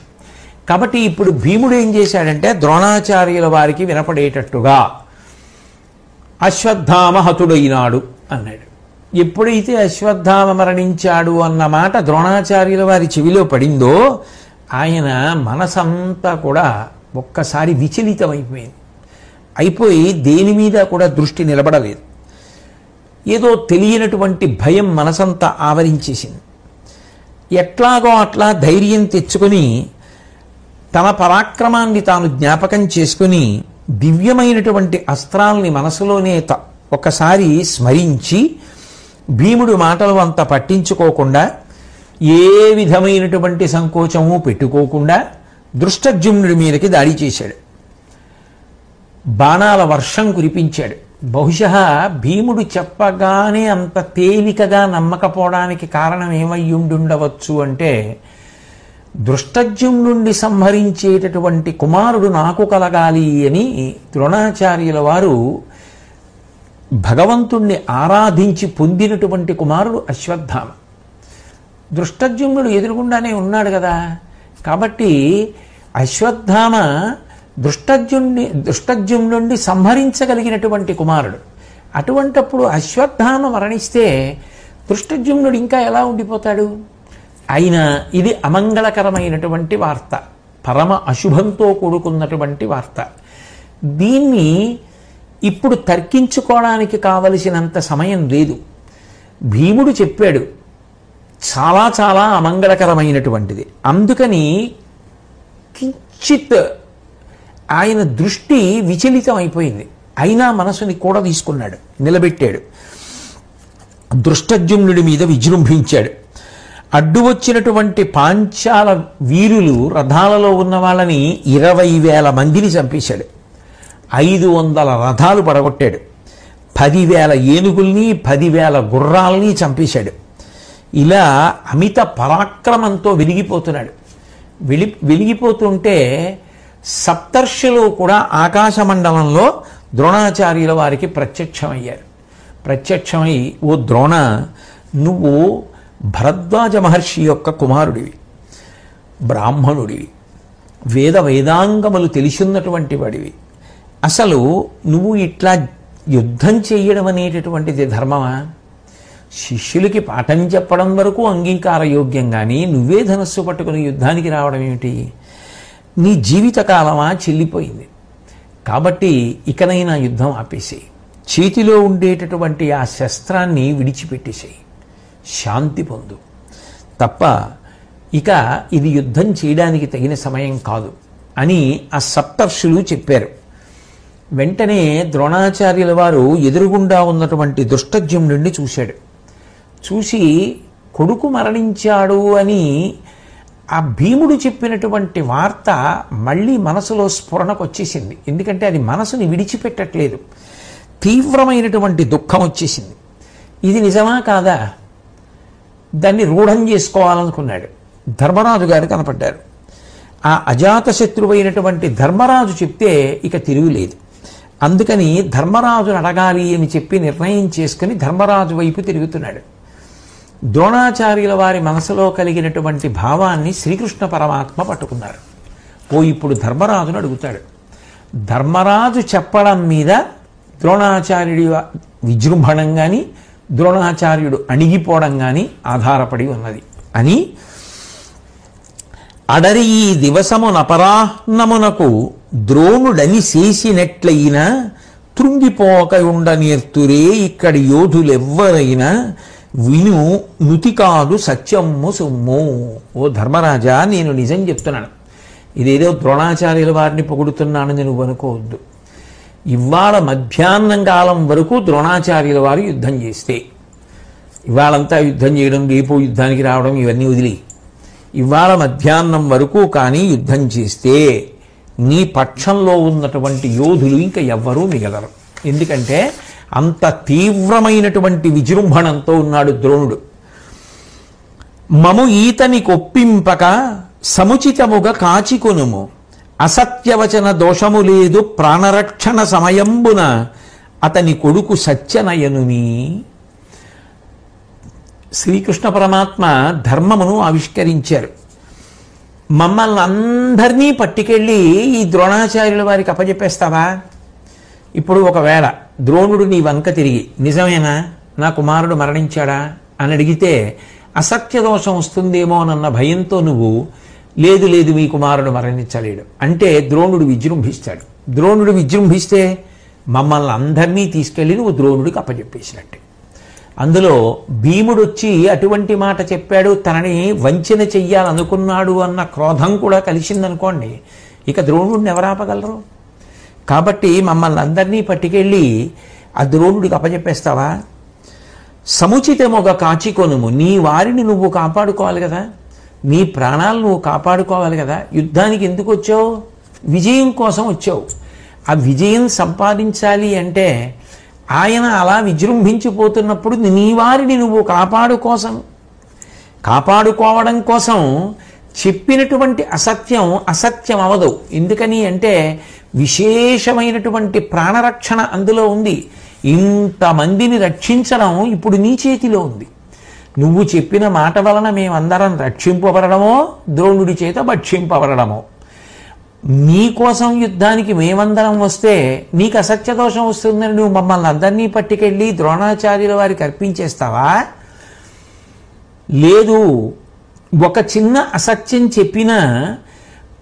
కాబట్టి ఇప్పుడు భీముడు ఏం చేశాడంటే ద్రోణాచార్యుల వారికి వినపడేటట్టుగా అశ్వత్థామ హతుడైనాడు అన్నాడు. ఎప్పుడైతే అశ్వత్థామ మరణించాడు అన్న మాట ద్రోణాచార్యుల వారి చెవిలో పడిందో ఆయన మనసంతా కూడా ఒక్కసారి అయిపోయి దేని మీద కూడా దృష్టి నిలబడలేదు. ఏదో తెలియనటువంటి భయం మనసంతా ఆవరించేసింది. ఎట్లాగో అట్లా ధైర్యం తెచ్చుకొని తన పరాక్రమాన్ని తాను జ్ఞాపకం చేసుకుని దివ్యమైనటువంటి అస్త్రాల్ని మనసులోనే ఒకసారి స్మరించి భీముడు మాటలు అంత పట్టించుకోకుండా ఏ విధమైనటువంటి సంకోచము పెట్టుకోకుండా దృష్టద్యుమ్నుడి మీదకి దాడి చేశాడు. బాణాల వర్షం కురిపించాడు. బహుశः భీముడు చెప్పగానే అంత తేలికగా నమ్మకపోవడానికి కారణం ఏమయ్యుండుండవచ్చు అంటే దృష్టద్యుమ్నుడిని సంహరించేటటువంటి కుమారుడు నాకు కలగాలి అని ద్రోణాచార్యుల వారు భగవంతుణ్ణి ఆరాధించి పొందినటువంటి కుమారుడు అశ్వత్థామ. దృష్టద్యుమ్నుడు ఎదురుగుండానే ఉన్నాడు కదా, కాబట్టి అశ్వత్థామ దృష్టద్యుమ్నుడిని సంహరించగలిగినటువంటి కుమారుడు. అటువంటప్పుడు అశ్వత్థామ మరణిస్తే దృష్టద్యుమ్నుడు ఇంకా ఎలా ఉండిపోతాడు? అయినా ఇది అమంగళకరమైనటువంటి వార్త, పరమ అశుభంతో కూడుకున్నటువంటి వార్త. దీన్ని ఇప్పుడు తర్కించుకోవడానికి కావలసినంత సమయం లేదు. భీముడు చెప్పాడు, చాలా చాలా అమంగళకరమైనటువంటిది. అందుకని కించిత్ ఆయన దృష్టి విచలితం అయిపోయింది. అయినా మనసుని కూడా తీసుకున్నాడు, నిలబెట్టాడు. దృష్టద్యుమ్నుడి మీద విజృంభించాడు. అడ్డు వచ్చినటువంటి పాంచాల వీరులు రథాలలో ఉన్న వాళ్ళని 20,000 మందిని చంపేశాడు. 500 రథాలు పడగొట్టాడు. 10,000 ఏనుగుల్ని 10,000 గుర్రాల్ని చంపేశాడు. ఇలా అమిత పరాక్రమంతో వెలిగిపోతున్నాడు. వెలిగిపోతుంటే సప్తర్షులు కూడా ఆకాశమండలంలో ద్రోణాచార్యుల వారికి ప్రత్యక్షమయ్యారు. ప్రత్యక్షమై, ఓ ద్రోణ, నువ్వు భరద్వాజ మహర్షి యొక్క కుమారుడివి, బ్రాహ్మణుడివి, వేదాంగములు తెలిసిన్నటువంటి వాడివి. అసలు నువ్వు ఇట్లా యుద్ధం చేయడం అనేటటువంటిది ధర్మమా? శిష్యులకి పాఠం చెప్పడం వరకు అంగీకార యోగ్యం, కానీ నువ్వే ధనస్సు పట్టుకుని యుద్ధానికి రావడం ఏమిటి? నీ జీవితకాలమా చెల్లిపోయింది. కాబట్టి ఇకనైనా యుద్ధం ఆపేసేయి, చేతిలో ఉండేటటువంటి ఆ శస్త్రాన్ని విడిచిపెట్టేసేయి, శాంతి పొందు తప్ప ఇక ఇది యుద్ధం చేయడానికి తగిన సమయం కాదు అని ఆ సప్తర్షులు చెప్పారు. వెంటనే ద్రోణాచార్యుల వారు ఎదురుగుండా ఉన్నటువంటి దుష్టజ్యుమ్నుడిని చూశాడు. చూసి కొడుకు మరణించాడు అని ఆ భీముడు చెప్పినటువంటి వార్త మళ్ళీ మనసులో స్ఫురణకు వచ్చేసింది. ఎందుకంటే అది మనసుని విడిచిపెట్టట్లేదు. తీవ్రమైనటువంటి దుఃఖం వచ్చేసింది. ఇది నిజమా కాదా, దాన్ని రూఢం చేసుకోవాలనుకున్నాడు. ధర్మరాజు గారు కనపడ్డారు. ఆ అజాతశత్రువైనటువంటి ధర్మరాజు చెప్తే ఇక తిరుగులేదు. అందుకని ధర్మరాజును అడగాలి అని చెప్పి నిర్ణయం చేసుకుని ధర్మరాజు వైపు తిరుగుతున్నాడు. ద్రోణాచార్యుల వారి మనసులో కలిగినటువంటి భావాన్ని శ్రీకృష్ణ పరమాత్మ పట్టుకున్నారు. ఇప్పుడు ధర్మరాజును అడుగుతాడు. ధర్మరాజు చెప్పడం మీద ద్రోణాచార్యుడి విజృంభణం కానీ ద్రోణాచార్యుడు అణిగిపోవడం కానీ ఆధారపడి ఉన్నది అని, అడరి ఈ దివసమునపరాహ్నమునకు ద్రోణుడని చేసినట్లయినా తృంగిపోకయుండనేర్తురే ఇక్కడి యోధులెవ్వరైనా విను నుతి కాదు సత్యమ్ము సొమ్ము. ఓ ధర్మరాజా, నేను నిజం చెప్తున్నాను. ఇదేదో ద్రోణాచార్యుల వారిని పొగుడుతున్నానని నువ్వు అనుకోవద్దు. ఇవాళ మధ్యాహ్నం కాలం వరకు ద్రోణాచార్యుల వారు యుద్ధం చేస్తే, ఇవాళంతా యుద్ధం చేయడం, రేపు యుద్ధానికి రావడం ఇవన్నీ వదిలి, ఇవాళ మధ్యాహ్నం వరకు కానీ యుద్ధం చేస్తే నీ పక్షంలో ఉన్నటువంటి యోధులు ఇంకా ఎవ్వరూ మిగలరు. ఎందుకంటే అంత తీవ్రమైనటువంటి విజృంభణంతో ఉన్నాడు ద్రోణుడు. మము ఈతని కొప్పింపక సముచితముగా కాచికొనుము, అసత్యవచన దోషము లేదు ప్రాణరక్షణ సమయంబున అతని కొడుకు సత్యనయనుని. శ్రీకృష్ణ పరమాత్మ ధర్మమును ఆవిష్కరించారు. మమ్మల్ని అందరినీ పట్టుకెళ్ళి ఈ ద్రోణాచార్యుల వారికి అప్పచెప్పేస్తావా? ఇప్పుడు ఒకవేళ ద్రోణుడు నీ వంక తిరిగి నిజమేనా నా కుమారుడు మరణించాడా అని అడిగితే అసత్య దోషం వస్తుందేమోనన్న భయంతో నువ్వు లేదు లేదు మీ కుమారుడు మరణించలేడు అంటే ద్రోణుడు విజృంభిస్తాడు. ద్రోణుడు విజృంభిస్తే మమ్మల్ని అందరినీ తీసుకెళ్ళి నువ్వు ద్రోణుడికి అప్పచెప్పేసినట్టే. అందులో భీముడు వచ్చి అటువంటి మాట చెప్పాడు, తనని వంచన చెయ్యాలనుకున్నాడు అన్న క్రోధం కూడా కలిసిందనుకోండి, ఇక ద్రోణుడిని ఎవరు ఆపగలరు? కాబట్టి మమ్మల్ని అందరినీ పట్టుకెళ్ళి ఆ ద్రోణుడికి అప్పచెప్పేస్తావా? సముచితముగా కాచికొనుము, నీ వారిని నువ్వు కాపాడుకోవాలి కదా, నీ ప్రాణాలు నువ్వు కాపాడుకోవాలి కదా. యుద్ధానికి ఎందుకు వచ్చావు? విజయం కోసం వచ్చావు. ఆ విజయం సంపాదించాలి అంటే ఆయన అలా విజృంభించిపోతున్నప్పుడు నీ వారిని నువ్వు కాపాడుకోవడం కోసం చెప్పినటువంటి అసత్యం అసత్యం అవదు. ఎందుకని అంటే విశేషమైనటువంటి ప్రాణరక్షణ అందులో ఉంది. ఇంతమందిని రక్షించడం ఇప్పుడు నీ చేతిలో ఉంది. నువ్వు చెప్పిన మాట వలన మేమందరం రక్షింపబడమో ద్రోణుడి చేత భక్షింపబడమో, నీ కోసం యుద్ధానికి మేమందరం వస్తే నీకు అసత్య దోషం వస్తుందని నువ్వు మమ్మల్ని అందరినీ పట్టుకెళ్ళి ద్రోణాచార్యుల వారికి అర్పించేస్తావా? లేదు, ఒక చిన్న అసత్యం చెప్పినా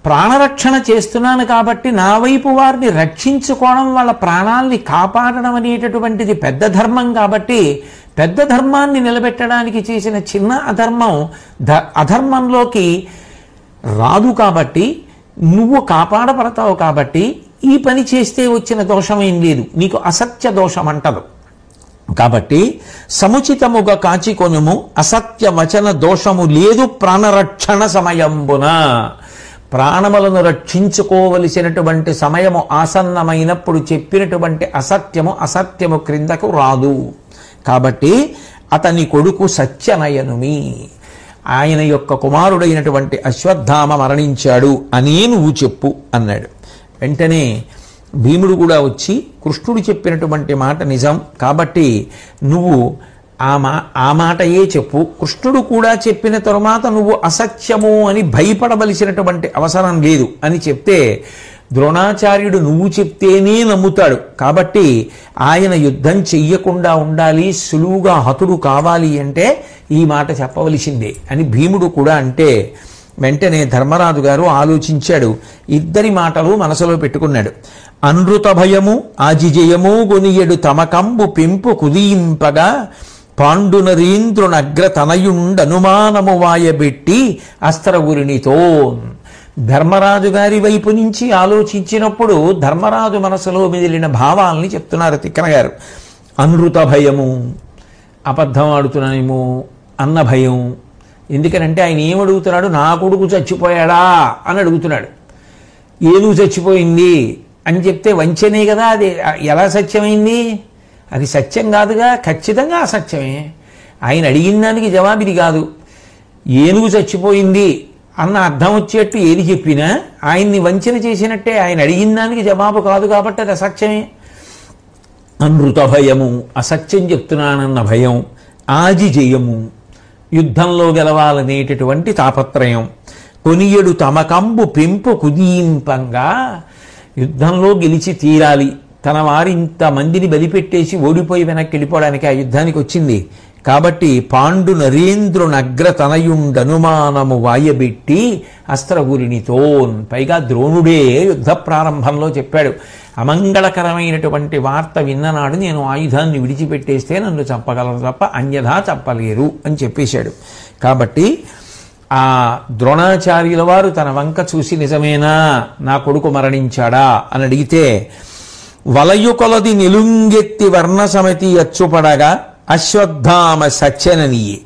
ప్రాణరక్షణ చేస్తున్నాను కాబట్టి నా వైపు వారిని రక్షించుకోవడం, వాళ్ళ ప్రాణాలని కాపాడడం అనేటటువంటిది పెద్ద ధర్మం కాబట్టి పెద్ద ధర్మాన్ని నిలబెట్టడానికి చేసిన చిన్న అధర్మం అధర్మంలోకి రాదు. కాబట్టి నువ్వు కాపాడబడతావు కాబట్టి ఈ పని చేస్తే వచ్చిన దోషం ఏం లేదు, నీకు అసత్య దోషం అంటదు. కాబట్టి సముచితముగా కాచికొనుము, అసత్య వచన దోషము లేదు ప్రాణరక్షణ సమయంబున. ప్రాణములను రక్షించుకోవలసినటువంటి సమయము ఆసన్నమైనప్పుడు చెప్పినటువంటి అసత్యము క్రిందకు రాదు. కాబట్టి అతని కొడుకు సత్యనయనుమి, ఆయన యొక్క కుమారుడైనటువంటి అశ్వత్థామ మరణించాడు అనే నువ్వు చెప్పు అన్నాడు. వెంటనే భీముడు కూడా వచ్చి కృష్ణుడు చెప్పినటువంటి మాట నిజం కాబట్టి నువ్వు ఆ మాటయే చెప్పు, కృష్ణుడు కూడా చెప్పిన తరువాత నువ్వు అసత్యము అని భయపడవలసినటువంటి అవసరం లేదు అని చెప్తే ద్రోణాచార్యుడు నువ్వు చెప్తేనే నమ్ముతాడు. కాబట్టి ఆయన యుద్ధం చెయ్యకుండా ఉండాలి, సులువుగా హతుడు కావాలి అంటే ఈ మాట చెప్పవలసిందే అని భీముడు కూడా అంటే వెంటనే ధర్మరాజు గారు ఆలోచించాడు. ఇద్దరి మాటలు మనసులో పెట్టుకున్నాడు. అనృత భయము ఆజిజయము గొనియడు తమకంబు పెంపు కుదింపగా పాండునరీంద్రునగ్ర తనయుండనుమానము వాయబెట్టి అస్త్రగురినితో. ధర్మరాజు గారి వైపు నుంచి ఆలోచించినప్పుడు ధర్మరాజు మనసులో మెదిలిన భావాల్ని చెప్తున్నారు తిక్కన గారు. అనృత భయము, అబద్ధం ఆడుతున్నానేమో అన్న భయం. ఎందుకనంటే ఆయన ఏమడుగుతున్నాడు, నా కొడుకు చచ్చిపోయాడా అని అడుగుతున్నాడు. ఏను చచ్చిపోయింది అని చెప్తే వంచనే కదా, అది ఎలా సత్యమైంది? అది సత్యం కాదుగా, ఖచ్చితంగా అసత్యమే. ఆయన అడిగిన దానికి జవాబు ఇది కాదు. ఏనుగు చచ్చిపోయింది అన్న అర్థం వచ్చేట్టు ఏది చెప్పినా ఆయన్ని వంచన చేసినట్టే. ఆయన అడిగిన దానికి జవాబు కాదు కాబట్టి అది అసత్యమే. అనృత భయము, అసత్యం చెప్తున్నానన్న భయం. ఆజిజయము, యుద్ధంలో గెలవాలనేటటువంటి తాపత్రయం. కొనియడు తమకంబు పెంపు కుదీంపంగా, యుద్ధంలో గెలిచి తీరాలి. తన వారి ఇంతమందిని బలిపెట్టేసి ఓడిపోయి వెనక్కి వెళ్ళిపోవడానికి ఆ యుద్ధానికి వచ్చింది కాబట్టి పాండు నరేంద్రునగ్ర తనయుండనుమానము వాయబెట్టి అస్త్రగురినితోన్. పైగా ద్రోణుడే యుద్ధ ప్రారంభంలో చెప్పాడు, అమంగళకరమైనటువంటి వార్త విన్ననాడు నేను ఆయుధాన్ని విడిచిపెట్టేస్తే నన్ను చంపగలరు తప్ప అన్యథా చంపలేరు అని చెప్పేశాడు. కాబట్టి ఆ ద్రోణాచార్యుల వారు తన వంక చూసి నిజమేనా నా కొడుకు మరణించాడా అని అడిగితే, వలయు కొలది నిలుంగెత్తి వర్ణ సమితి అచ్చుపడగా అశ్వత్థామ సత్యననియే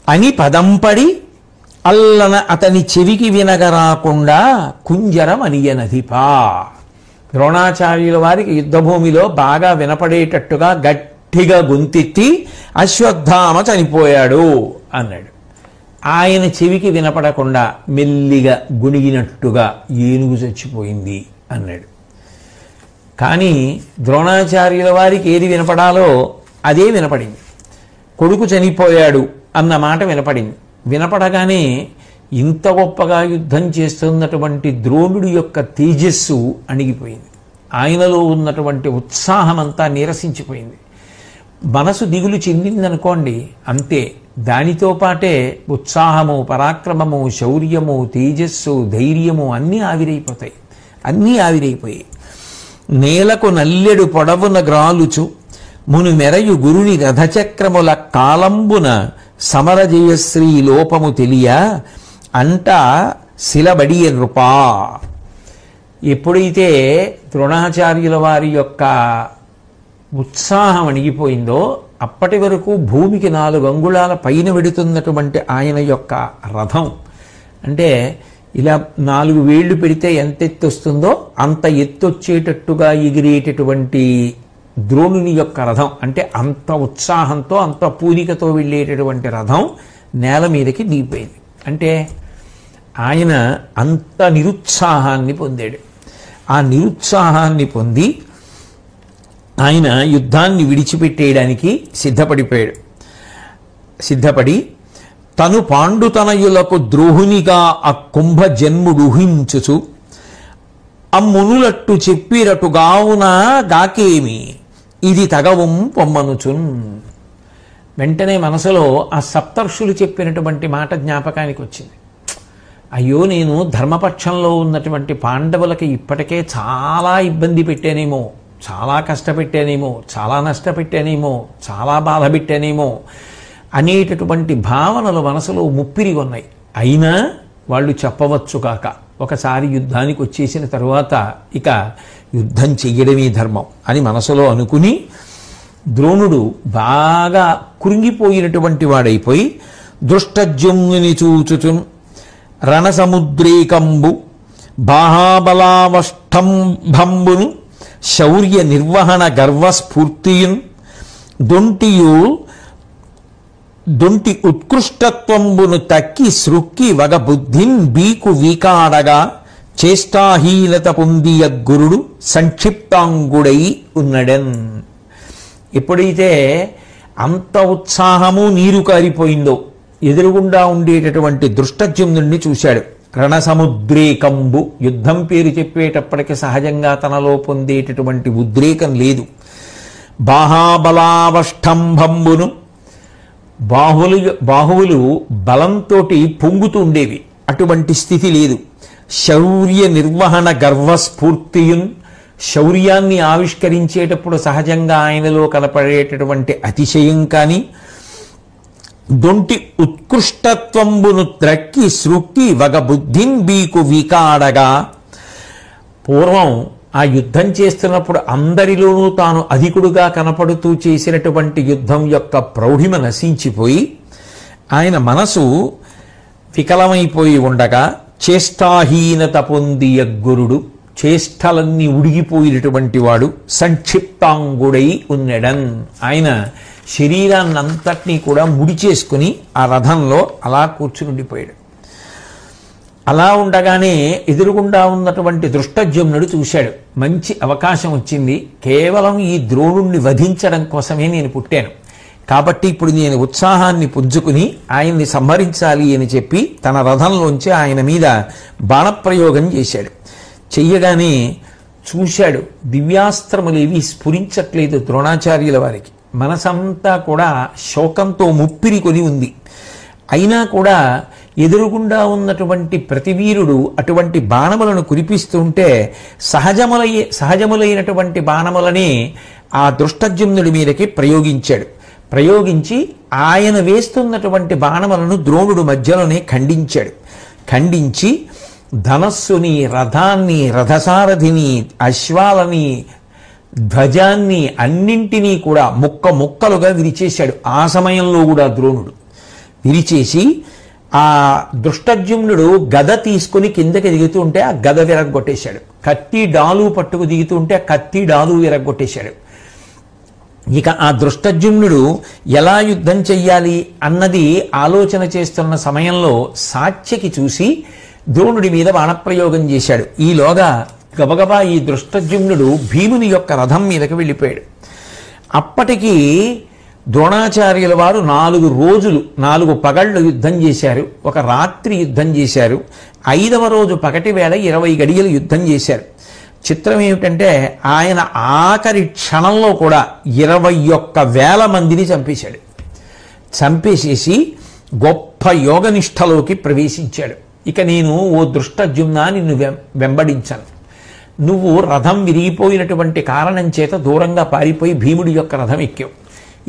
అని పదంపడి అల్లన అతని చెవికి వినగరాకుండా కుంజరమనియనధిపా. ద్రోణాచార్యుల వారికి యుద్ధభూమిలో బాగా వినపడేటట్టుగా గట్టిగా గొంతెత్తి అశ్వత్థామ చనిపోయాడు అన్నాడు. ఆయన చెవికి వినపడకుండా మెల్లిగా గుణిగినట్టుగా ఏనుగు చచ్చిపోయింది అన్నాడు. కానీ ద్రోణాచార్యుల వారికి ఏది వినపడాలో అదే వినపడింది. కొడుకు చనిపోయాడు అన్న మాట వినపడింది. వినపడగానే ఇంత గొప్పగా యుద్ధం చేస్తున్నటువంటి ద్రోణుడి యొక్క తేజస్సు అణిగిపోయింది. ఆయనలో ఉన్నటువంటి ఉత్సాహమంతా నీరసించిపోయింది. మనసు దిగులు చెందిందనుకోండి అంతే. దానితో పాటే ఉత్సాహము, పరాక్రమము, శౌర్యము, తేజస్సు, ధైర్యము అన్నీ ఆవిరైపోతాయి. అన్నీ ఆవిరైపోయాయి. నేలకు నల్లెడు పొడవున గ్రాలుచు మును మెరయు గురుని రథచక్రముల కాలంబున సమరజయశ్రీ లోపము తెలియ అంట శిలబడియ నృపా. ఎప్పుడైతే ద్రోణాచార్యుల వారి యొక్క ఉత్సాహం అణిగిపోయిందో అప్పటి వరకు భూమికి 4 అంగుళాల పైన వెడుతున్నటువంటి ఆయన యొక్క రథం, అంటే ఇలా 4 వేళ్లు పెడితే ఎంత ఎత్తు వస్తుందో అంత ఎత్తు వచ్చేటట్టుగా ఎగిరేటటువంటి ద్రోణుని యొక్క రథం, అంటే అంత ఉత్సాహంతో అంత పూరికతో వెళ్ళేటటువంటి రథం నేల మీదకి దిగిపోయింది. అంటే ఆయన అంత నిరుత్సాహాన్ని పొందాడు. ఆ నిరుత్సాహాన్ని పొంది ఆయన యుద్ధాన్ని విడిచిపెట్టేయడానికి సిద్ధపడి తను పాండుతనయులకు ద్రోహునిగా ఆ కుంభ జన్ముడుహించుచు అమ్మునులట్టు చెప్పిరటుగావున గాకేమి ఇది తగవం పొమ్మనుచున్. వెంటనే మనసులో ఆ సప్తర్షులు చెప్పినటువంటి మాట జ్ఞాపకానికి వచ్చింది. అయ్యో, నేను ధర్మపక్షంలో ఉన్నటువంటి పాండవులకి ఇప్పటికే చాలా ఇబ్బంది పెట్టానేమో, చాలా కష్టపెట్టానేమో, చాలా నష్టపెట్టానేమో, చాలా బాధ పెట్టానేమో అనేటటువంటి భావనలు మనసులో ముప్పిరి ఉన్నాయి. అయినా వాళ్ళు చెప్పవచ్చు కాక ఒకసారి యుద్ధానికి వచ్చేసిన తరువాత ఇక యుద్ధం చెయ్యడమే ధర్మం అని మనసులో అనుకుని ద్రోణుడు బాగా కృంగిపోయినటువంటి వాడైపోయి దృష్టజుమ్ని చూచుచున్ రణసముద్రేకంబు బాహాబలావష్టంభంబును శౌర్య నిర్వహణ గర్వస్ఫూర్తియున్ దొంటి ఉత్కృష్టత్వంబును తక్కి సృక్కి వగ బుద్ధిన్ బీకు వీకాడగా చేష్టాహీనత పొందియ గురుడు సంక్షిప్తాంగుడై ఉన్నడన్. ఎప్పుడైతే అంత ఉత్సాహము నీరు కారిపోయిందో ఎదురుగుండా ఉండేటటువంటి దృష్టజుమ్నుడిని చూశాడు. రణసముద్రేకంబు, యుద్ధం పేరు చెప్పేటప్పటికి సహజంగా తనలో పొందేటటువంటి ఉద్రేకం లేదు. బాహాబలావష్టంభంబును, బాహువులు బలంతో పొంగుతూ ఉండేవి, అటువంటి స్థితి లేదు. శౌర్య నిర్వహణ గర్వస్ఫూర్తియున్, శౌర్యాన్ని ఆవిష్కరించేటప్పుడు సహజంగా ఆయనలో కనపడేటటువంటి అతిశయం కానీ దొంటి ఉత్కృష్టత్వంబును త్రక్కి సృక్కి వగ బుద్ధిన్ బీకు వీకాడగా. పూర్వం ఆ యుద్ధం చేస్తున్నప్పుడు అందరిలోనూ తాను అధికుడుగా కనపడుతూ చేసినటువంటి యుద్ధం యొక్క ప్రౌఢిమ నశించిపోయి ఆయన మనసు వికలమైపోయి ఉండగా చేష్టాహీనత పొంది యగ్గురుడు, చేష్టలన్నీ ఉడిగిపోయినటువంటి వాడు, సంక్షిప్తాంగుడై ఉన్నడన్. ఆయన శరీరాన్నంతటినీ కూడా ముడి చేసుకుని ఆ రథంలో అలా కూర్చునుండిపోయాడు. అలా ఉండగానే ఎదురుగుండా ఉన్నటువంటి దృష్టద్యుమ్నుడు చూశాడు, మంచి అవకాశం వచ్చింది, కేవలం ఈ ద్రోణుణ్ణి వధించడం కోసమే నేను పుట్టాను, కాబట్టి ఇప్పుడు నేను ఉత్సాహాన్ని పుంజుకుని ఆయన్ని సంహరించాలి అని చెప్పి తన రథంలోంచి ఆయన మీద బాణప్రయోగం చేశాడు. చెయ్యగానే చూశాడు, దివ్యాస్త్రములేవి స్ఫురించట్లేదు ద్రోణాచార్యుల వారికి. మనసంతా కూడా శోకంతో ముప్పిరి కొని ఉంది. అయినా కూడా ఎదురుగుండా ఉన్నటువంటి ప్రతివీరుడు అటువంటి బాణములను కురిపిస్తుంటే సహజములైనటువంటి బాణములని ఆ దృష్టద్యుమ్నుడి మీదకి ప్రయోగించాడు. ప్రయోగించి ఆయన వేస్తున్నటువంటి బాణములను ద్రోణుడు మధ్యలోనే ఖండించాడు. ఖండించి ధనస్సుని, రథాన్ని, రథసారథిని, అశ్వాలని, ధ్వజాన్ని అన్నింటినీ కూడా ముక్కలుగా విరిచేశాడు. ఆ సమయంలో కూడా ద్రోణుడు విరిచేసి ఆ దృష్టద్యుమ్నుడు గద తీసుకుని కిందకి దిగుతూ ఉంటే ఆ గద విరగొట్టేశాడు. కత్తి డాలు పట్టుకు దిగుతూ ఉంటే ఆ కత్తి డాలు విరగొట్టేశాడు. ఇక ఆ దృష్టద్యుమ్నుడు ఎలా యుద్ధం చెయ్యాలి అన్నది ఆలోచన చేస్తున్న సమయంలో సాత్యకి చూసి ద్రోణుడి మీద బాణప్రయోగం చేశాడు. ఈలోగా గబగబా ఈ దృష్టద్యుమ్నుడు భీముని యొక్క రథం మీదకి వెళ్ళిపోయాడు. అప్పటికి ద్రోణాచార్యుల వారు 4 రోజులు 4 పగళ్ళు యుద్ధం చేశారు, ఒక రాత్రి యుద్ధం చేశారు. 5వ రోజు పగటి వేళ 20 గడియలు యుద్ధం చేశారు. చిత్రం ఏమిటంటే ఆయన ఆఖరి క్షణంలో కూడా 21,000 మందిని చంపేశాడు. చంపేసేసి గొప్ప యోగనిష్టలోకి ప్రవేశించాడు. ఇక నేను ఓ దృష్టద్యుమ్నా నిన్ను వెంబడించాను, నువ్వు రథం విరిగిపోయినటువంటి కారణం చేత దూరంగా పారిపోయి భీముడి యొక్క రథం ఎక్కావు,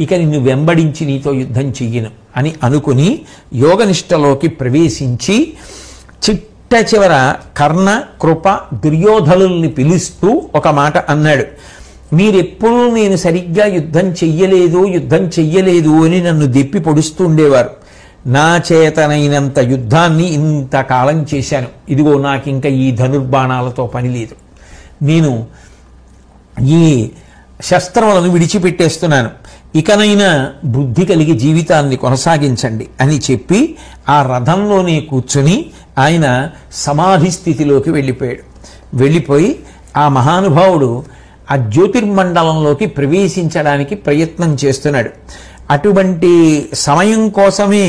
ఇక నిన్ను వెంబడించి నీతో యుద్ధం చెయ్యను అని అనుకుని యోగనిష్టలోకి ప్రవేశించి చిట్ట చివర కర్ణ, కృప, దుర్యోధనుల్ని పిలుస్తూ ఒక మాట అన్నాడు. మీరెప్పుడూ నేను సరిగ్గా యుద్ధం చెయ్యలేదు అని నన్ను దెప్పి పొడుస్తూ ఉండేవారు. నా చేతనైనంత యుద్ధాన్ని ఇంతకాలం చేశాను, ఇదిగో నాకింక ఈ ధనుర్బాణాలతో పని లేదు, నేను ఈ శస్త్రములను విడిచిపెట్టేస్తున్నాను, ఇకనైనా బుద్ధి కలిగి జీవితాన్ని కొనసాగించండి అని చెప్పి ఆ రథంలోనే కూర్చుని ఆయన సమాధి స్థితిలోకి వెళ్ళిపోయాడు. వెళ్ళిపోయి ఆ మహానుభావుడు ఆ జ్యోతిర్మండలంలోకి ప్రవేశించడానికి ప్రయత్నం చేస్తున్నాడు. అటువంటి సమయం కోసమే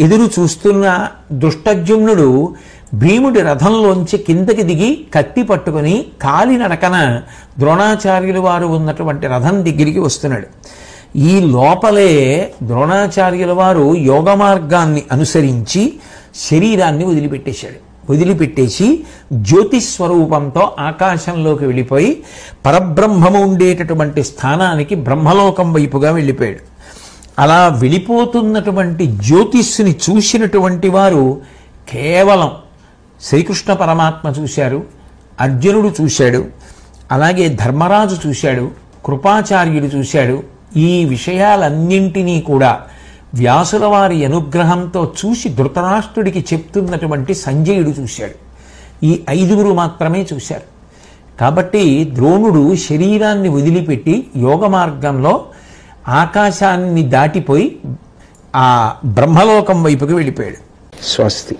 ఎదురు చూస్తున్న దృష్టద్యుమ్నుడు భీముడి రథంలోంచి కిందకి దిగి కత్తి పట్టుకుని కాలినడకన ద్రోణాచార్యుల వారు ఉన్నటువంటి రథం దగ్గరికి వస్తున్నాడు. ఈ లోపలే ద్రోణాచార్యుల వారు యోగ మార్గాన్ని అనుసరించి శరీరాన్ని వదిలిపెట్టేసి జ్యోతిస్వరూపంతో ఆకాశంలోకి వెళ్ళిపోయి పరబ్రహ్మము ఉండేటటువంటి స్థానానికి బ్రహ్మలోకం వైపుగా వెళ్ళిపోయాడు. అలా వెళ్ళిపోతున్నటువంటి జ్యోతిస్సుని చూసినటువంటి వారు కేవలం శ్రీకృష్ణ పరమాత్మ చూశారు, అర్జునుడు చూశాడు, అలాగే ధర్మరాజు చూశాడు, కృపాచార్యుడు చూశాడు. ఈ విషయాలన్నింటినీ కూడా వ్యాసుల వారి అనుగ్రహంతో చూసి ధృతరాష్ట్రుడికి చెప్తున్నటువంటి సంజయుడు చూశాడు. ఈ 5గురు మాత్రమే చూశారు. కాబట్టి ద్రోణుడు శరీరాన్ని వదిలిపెట్టి యోగ మార్గంలో ఆకాశాన్ని దాటిపోయి ఆ బ్రహ్మలోకం వైపుకి వెళ్ళిపోయాడు. స్వస్తి.